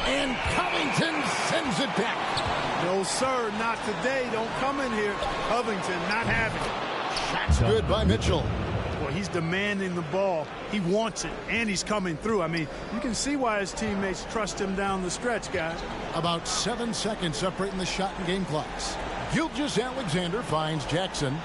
And Covington sends it back. No, sir, not today. Don't come in here. Covington not having it. Shot's good by Mitchell. Well, he's demanding the ball. He wants it, and he's coming through. I mean, you can see why his teammates trust him down the stretch, guys. About 7 seconds separating the shot and game clocks. Gilgeous-Alexander finds Jackson.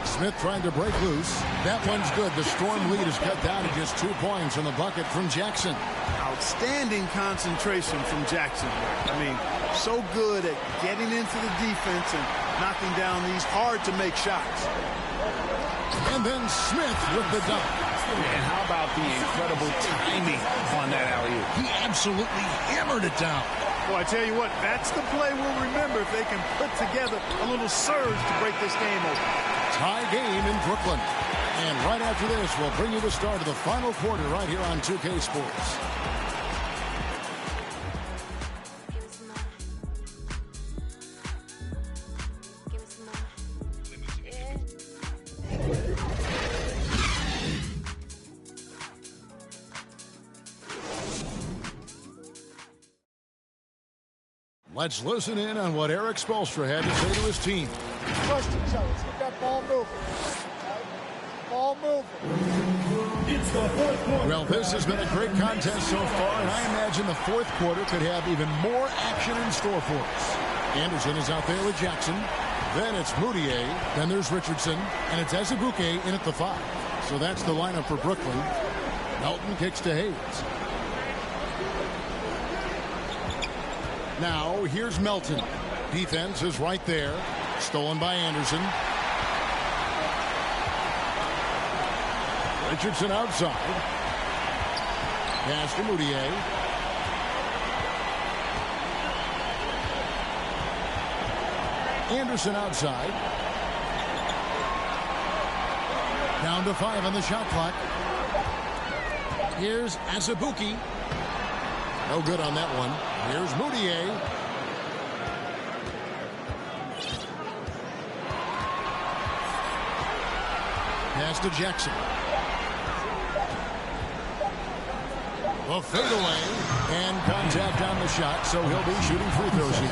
Smith trying to break loose. That one's good. The Storm lead is cut down to just 2 points on the bucket from Jackson. Outstanding concentration from Jackson. I mean, so good at getting into the defense and knocking down these hard-to-make shots. And then Smith with the dunk. And how about the incredible timing on that alley-oop? He absolutely hammered it down. Well, I tell you what, that's the play we'll remember if they can put together a little surge to break this game open. Tie game in Brooklyn. And right after this, we'll bring you the start of the final quarter right here on 2K Sports. Let's listen in on what Eric Spoelstra had to say to his team. Trust each other. Get that ball moving. Ball moving. It's the fourth quarter. Well, this has been a great contest so far, and I imagine the fourth quarter could have even more action in store for us. Anderson is out there with Jackson. Then it's Moutier. Then there's Richardson. And it's Azubuike in at the 5. So that's the lineup for Brooklyn. Melton kicks to Hayes. Now, here's Melton. Defense is right there. Stolen by Anderson. Richardson outside. Pass to Moutier. Anderson outside. Down to 5 on the shot clock. Here's Azubuike. No good on that one. Here's Moutier. Pass to Jackson. The fadeaway and contact on the shot, so he'll be shooting free throws here.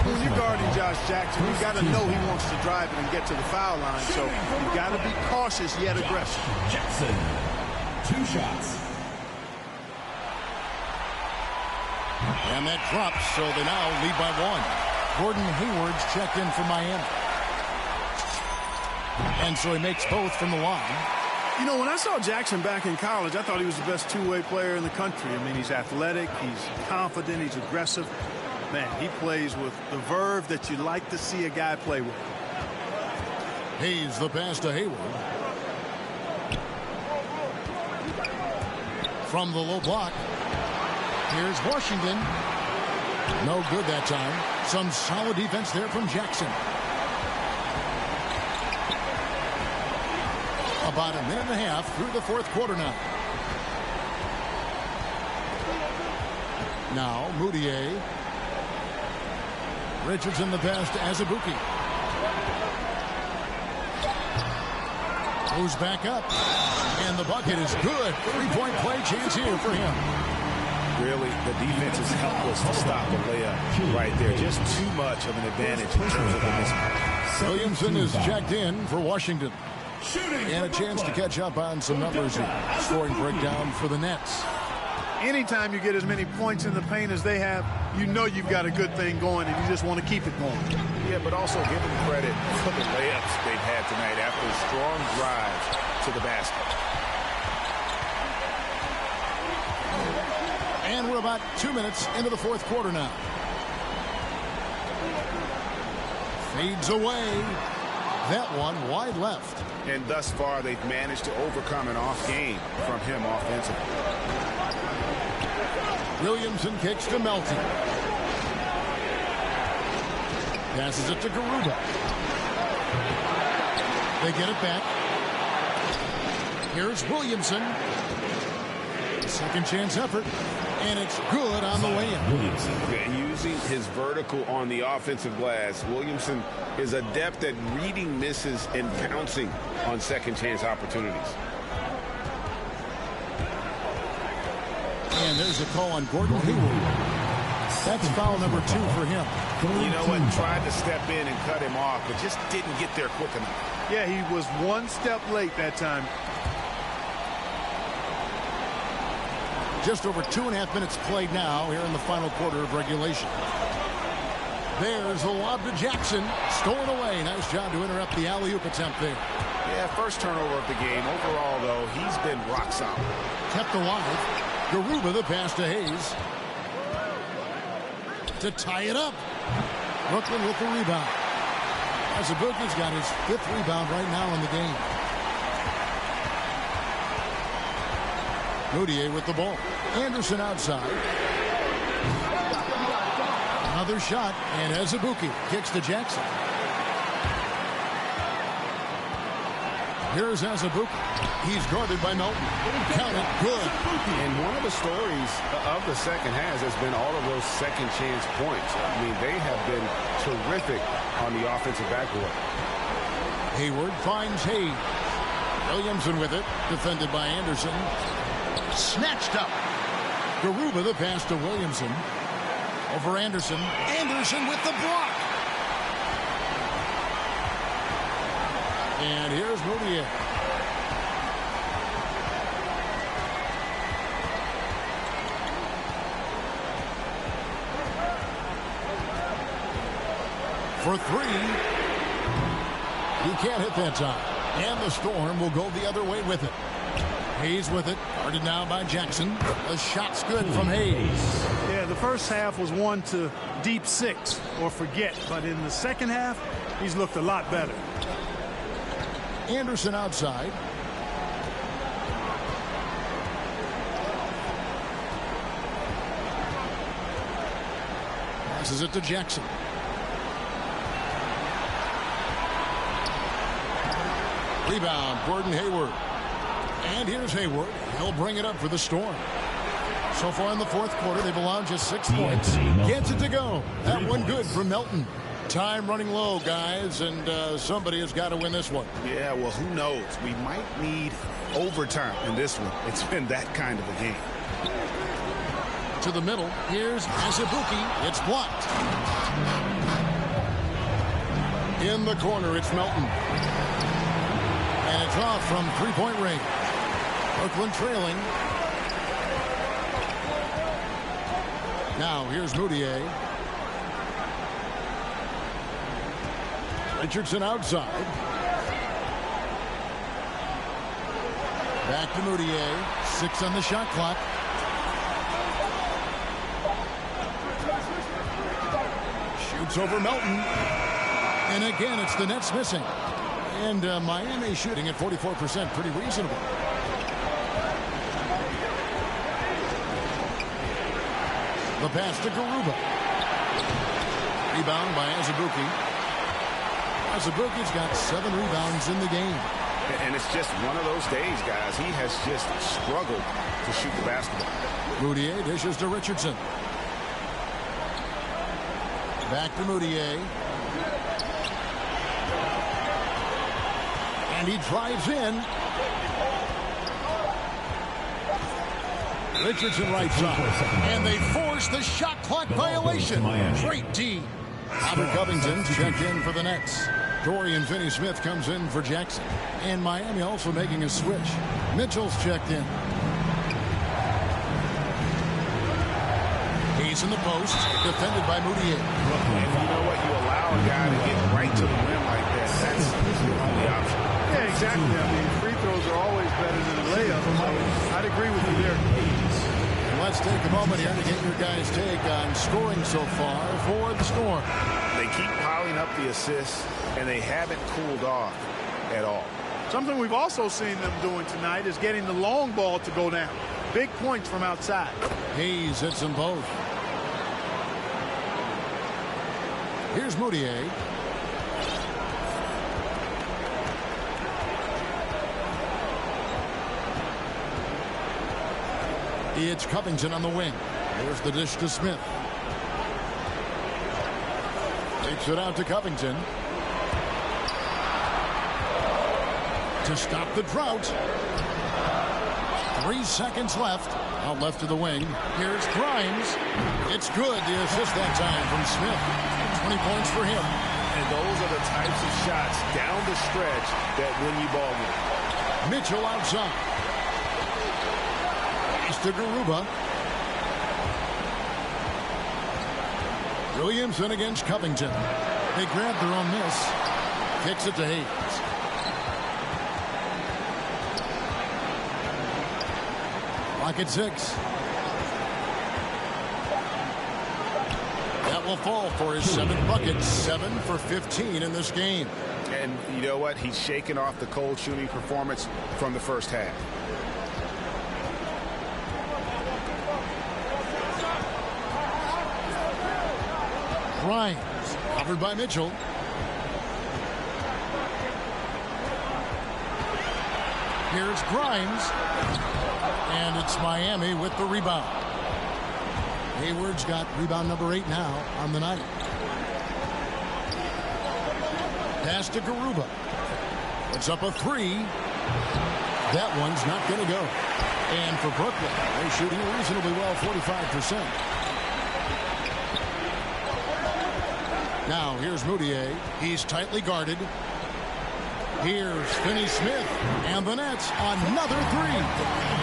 When you're guarding Josh Jackson, you got to know he wants to drive it and get to the foul line, so you got to be cautious yet aggressive. Jackson, 2 shots. And that drops, so they now lead by 1. Gordon Hayward's checked in for Miami. And so he makes both from the line. You know, when I saw Jackson back in college, I thought he was the best two-way player in the country. I mean, he's athletic, he's confident, he's aggressive. Man, he plays with the verve that you like to see a guy play with. Hayes the pass to Hayward. From the low block. Here's Washington. No good that time. Some solid defense there from Jackson. About a minute and a half through the fourth quarter now. Now, Moutier. Richardson the pass to Azubuike. Moves back up. And the bucket is good. 3-point play chance here for him. Really, the defense is helpless to stop the layup right there. Just too much of an advantage in terms of the mismatch. Williamson is checked in for Washington. And a chance to catch up on some numbers here. Scoring breakdown for the Nets. Anytime you get as many points in the paint as they have, you know you've got a good thing going, and you just want to keep it going. Yeah, but also give them credit for the layups they've had tonight after strong drives to the basket. And we're about 2 minutes into the fourth quarter now. Fades away. That one wide left. And thus far, they've managed to overcome an off game from him offensively. Williamson kicks to Melton. Passes it to Garuba. They get it back. Here's Williamson. Second chance effort. And it's good on the way in. Using his vertical on the offensive glass, Williamson is adept at reading misses and pouncing on second chance opportunities. And there's a call on Gordon Hayward. That's foul number 2 for him. You know what? Tried to step in and cut him off, but just didn't get there quick enough. Yeah, he was one step late that time. Just over 2.5 minutes played now here in the final quarter of regulation. There's a lob to Jackson. Stolen away. Nice job to interrupt the alley-oop attempt there. Yeah, first turnover of the game. Overall, though, he's been rock solid. Kept alive. Garuba the pass to Hayes. To tie it up. Brooklyn with the rebound. Azubuike's got his 5th rebound right now in the game. Moutier with the ball. Anderson outside. Another shot, and Azubuike kicks to Jackson. Here's Azubuike. He's guarded by Melton. Count it, good. And one of the stories of the second half has been all of those second chance points. I mean, they have been terrific on the offensive backboard. Hayward finds Hayes. Williamson with it, defended by Anderson. Snatched up. Garuba the pass to Williamson. Over Anderson. Anderson with the block. And here's Moutier. For 3. He can't hit that time. And the Storm will go the other way with it. Hayes with it, guarded now by Jackson. The shot's good from Hayes. Yeah, the first half was one to deep 6 or forget, but in the second half, he's looked a lot better. Anderson outside. Passes it to Jackson. Rebound, Gordon Hayward. And here's Hayward. He'll bring it up for the Storm. So far in the fourth quarter, they've allowed just 6 points. Gets it to go. That one good from Melton. Time running low, guys, and somebody has got to win this one. Yeah, well, who knows? We might need overtime in this one. It's been that kind of a game. To the middle. Here's Azubuike. It's blocked. In the corner, it's Melton. And it's off from three-point range. Brooklyn trailing. Now here's Moutier. Richardson outside. Back to Moutier. 6 on the shot clock. Shoots over Melton. And again, it's the Nets missing. And Miami shooting at 44%. Pretty reasonable. The pass to Garuba. Rebound by Azubuike. Azubuike's got 7 rebounds in the game. And it's just one of those days, guys. He has just struggled to shoot the basketball. Moutier dishes to Richardson. Back to Moutier. And he drives in. Richardson right side. And they force the shot clock violation. Great D. Robert Covington checked in for the Nets. Dorian Finney-Smith comes in for Jackson. And Miami also making a switch. Mitchell's checked in. He's in the post, defended by Moutier. If you know what, you allow a guy to get right to the rim like that, that's the only option. Yeah, exactly. I mean, free throws are always better than a layup. So I'd agree with you there. Let's take a moment here to get your guys' take on scoring so far for the Storm. They keep piling up the assists, and they haven't cooled off at all. Something we've also seen them doing tonight is getting the long ball to go down. Big points from outside. Hayes hits them both. Here's Moutier. It's Covington on the wing. There's the dish to Smith. Takes it out to Covington. To stop the drought. 3 seconds left. Out left to the wing. Here's Grimes. It's good. The assist that time from Smith. 20 points for him. And those are the types of shots down the stretch that win you ball games. Mitchell outside. It's to Garuba. Williamson against Covington. They grab their own miss. Kicks it to Hayes. Clock at 6. That will fall for his 7th bucket. 7 for 15 in this game. And you know what? He's shaking off the cold shooting performance from the first half. Grimes, covered by Mitchell. Here's Grimes. And it's Miami with the rebound. Hayward's got rebound number 8 now on the night. Pass to Garuba. It's up a 3. That one's not going to go. And for Brooklyn, they're shooting reasonably well, 45%. Now here's Moutier. He's tightly guarded. Here's Finney-Smith. And the Nets, another 3.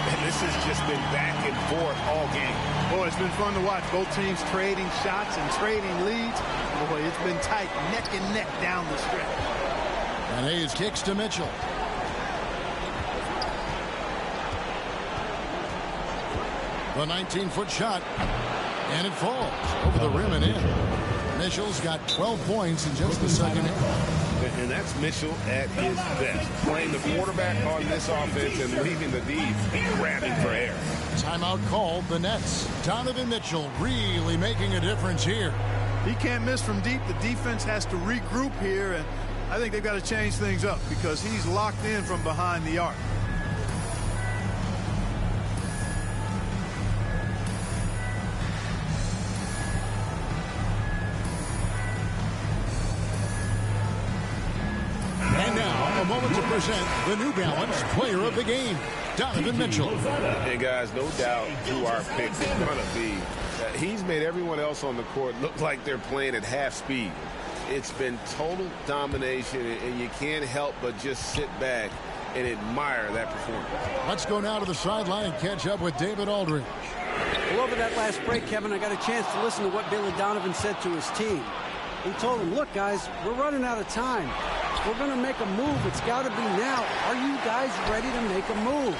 And this has just been back and forth all game. Boy, it's been fun to watch. Both teams trading shots and trading leads. Boy, it's been tight, neck and neck down the stretch. And Hayes kicks to Mitchell. The 19-foot shot. And it falls over the rim and in. Mitchell's got 12 points in just the second half. And that's Mitchell at his best. Playing the quarterback on this offense and leaving the D grabbing for air. Timeout called the Nets. Donovan Mitchell really making a difference here. He can't miss from deep. The defense has to regroup here, and I think they've got to change things up because he's locked in from behind the arc. To present the New Balance Player of the Game, Donovan Mitchell. And guys, no doubt who our pick is going to be. He's made everyone else on the court look like they're playing at half speed. It's been total domination, and you can't help but just sit back and admire that performance. Let's go now to the sideline and catch up with David Aldridge. Well, over that last break, Kevin, I got a chance to listen to what Billy Donovan said to his team. He told them, look, guys, we're running out of time. We're going to make a move. It's got to be now. Are you guys ready to make a move?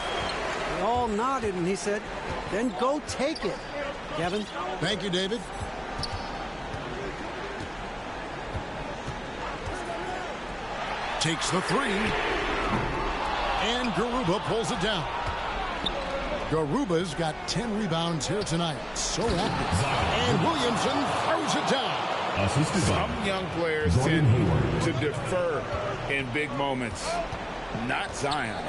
They all nodded, and he said, then go take it. Kevin? Thank you, David. Takes the 3. And Garuba pulls it down. Garuba's got 10 rebounds here tonight. So active. And Williamson throws it down. Some young players tend to defer in big moments. Not Zion.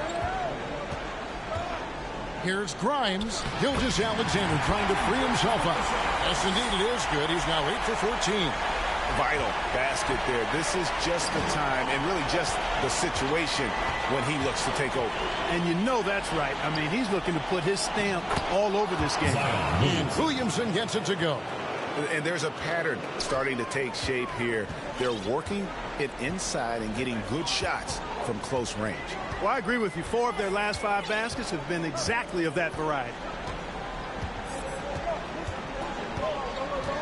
Here's Grimes. Gilgeous-Alexander trying to free himself up. Yes, indeed, it is good. He's now 8 for 14. Vital basket there. This is just the time and really just the situation when he looks to take over. And you know that's right. I mean, he's looking to put his stamp all over this game. And Williamson gets it to go. And there's a pattern starting to take shape here. They're working it inside and getting good shots from close range. Well, I agree with you. 4 of their last 5 baskets have been exactly of that variety.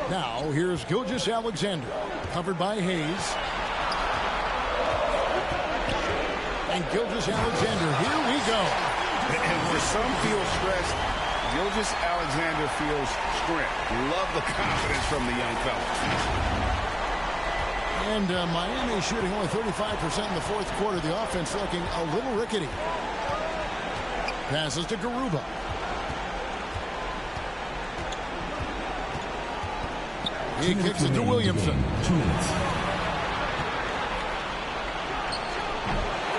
Now, here's Gilgeous-Alexander, covered by Hayes. And Gilgeous-Alexander, here we go. And for some feel stressed, Gilgeous-Alexander feels strength. Love the confidence from the young fella. And Miami shooting only 35% in the fourth quarter. The offense looking a little rickety. Passes to Garuba. He kicks it to Williamson. 2 minutes.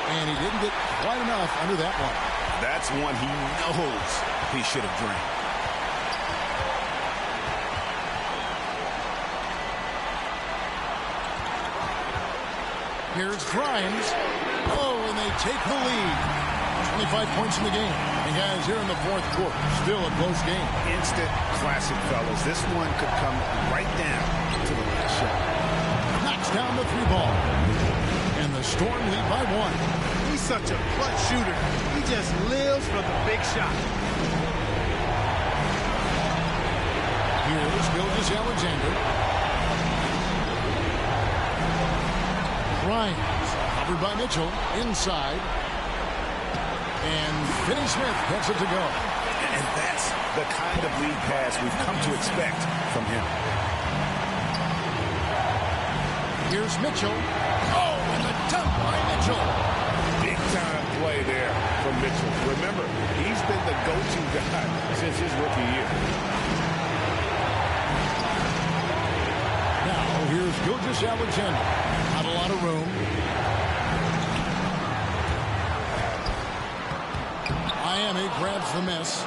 And he didn't get quite enough under that one. That's one he knows he should have drank. Here's Grimes. Oh, and they take the lead. 25 points in the game. And guys, here in the fourth quarter, still a close game. Instant classic, fellas. This one could come right down to the last shot. Knocks down the 3-ball. And the Storm lead by 1. He's such a clutch shooter. He just lives for the big shot. Here's Gilgeous-Alexander. Grimes, covered by Mitchell, inside. And Finney-Smith gets it to go. And that's the kind of lead pass we've come to expect from him. Here's Mitchell. Oh, and the dunk by Mitchell. Big time play there from Mitchell. Remember, he's been the go-to guy since his rookie year. Now, here's Gilgeous-Alexander. Not a lot of room. Miami grabs the miss.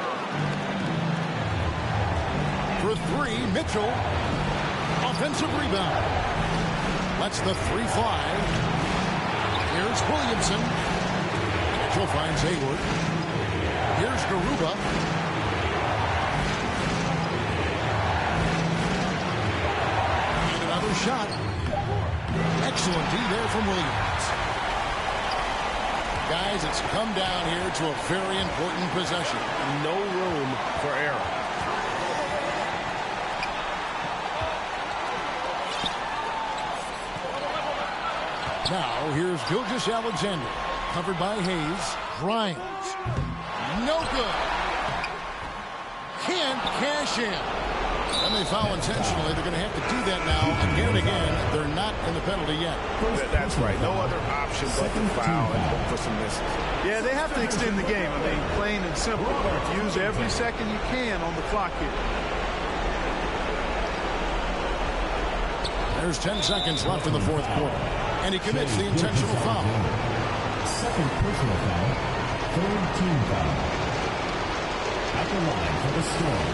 For 3, Mitchell. Offensive rebound. Lets the 3 fly. Here's Williamson. Mitchell finds Hayward. Here's Garuba. And another shot. Excellent D there from Williams. Guys, it's come down here to a very important possession. No room for error. Now, here's Gilgeous-Alexander, covered by Hayes. Grimes. No good. Can't cash in. And they foul intentionally. They're going to have to do that now again and again. They're not in the penalty yet. That's right. No other option but to foul and hope for some misses. Yeah, they have to extend the game. I mean, plain and simple. Use every second you can on the clock here. There's 10 seconds left in the fourth quarter. And he commits the intentional foul. Second personal foul. Third team foul. At the line for the Storm,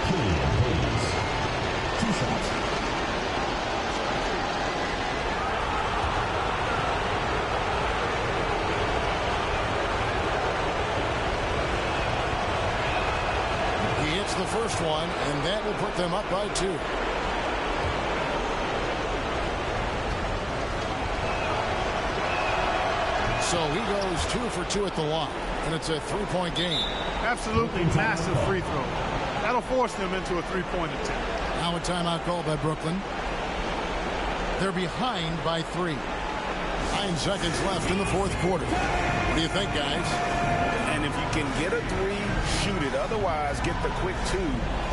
Killian Hayes. 2 shots. He hits the first one, and that will put them up by 2. So he goes 2 for 2 at the line, and it's a 3-point game. Absolutely massive free throw. That'll force them into a 3-point attempt. Now a timeout called by Brooklyn. They're behind by 3. 9 seconds left in the fourth quarter. What do you think, guys? And if you can get a 3, shoot it. Otherwise, get the quick 2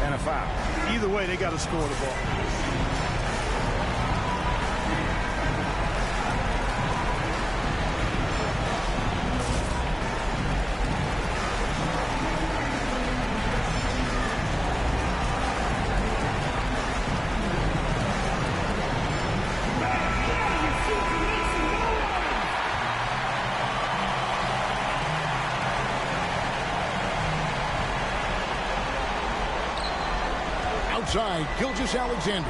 and a foul. Either way, they got to score the ball. Outside, Gilgeous-Alexander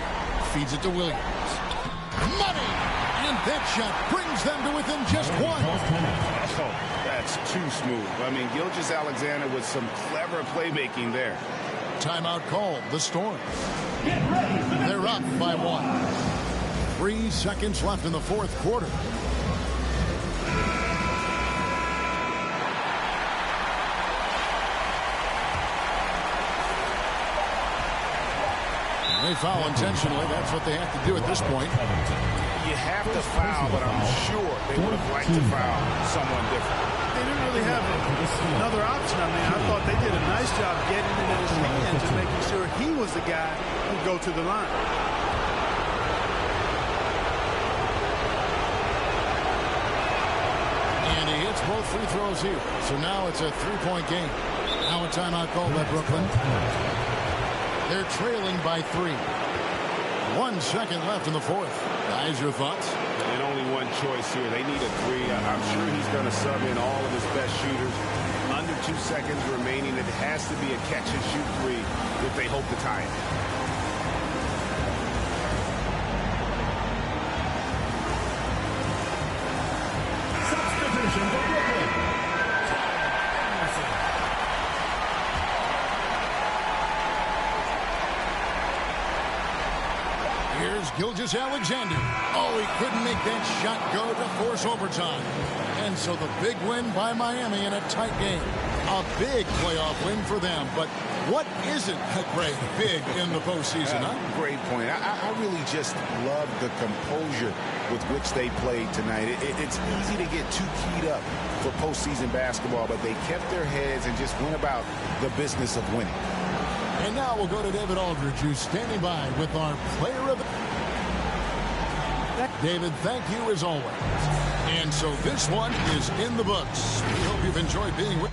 feeds it to Williams. Money! And that shot brings them to within just 1. Oh, that's too smooth. I mean, Gilgeous-Alexander with some clever playmaking there. timeout called. The Storm. They're up by 1. 3 seconds left in the fourth quarter. They foul intentionally. That's what they have to do at this point. You have to foul, but I'm sure they would have liked to foul someone different. They didn't really have another option. I mean, I thought they did a nice job getting it in his hands and making sure he was the guy who'd go to the line. And he hits both free throws here. So now it's a 3-point game. Now a timeout called by Brooklyn. They're trailing by 3. 1 second left in the fourth. Guys, your thoughts? And only one choice here. They need a 3. I'm sure he's going to sub in all of his best shooters. Under 2 seconds remaining. It has to be a catch-and-shoot 3 if they hope to tie it. Substitution for Brooklyn. Here's Gilgeous-Alexander. Oh, he couldn't make that shot go to force overtime. And so the big win by Miami in a tight game. A big playoff win for them. But what isn't Greg big in the postseason, huh? Great point. I really just love the composure with which they played tonight. It's easy to get too keyed up for postseason basketball, but they kept their heads and just went about the business of winning. And now we'll go to David Aldridge, who's standing by with our player of the... David, thank you as always. And so this one is in the books. We hope you've enjoyed being with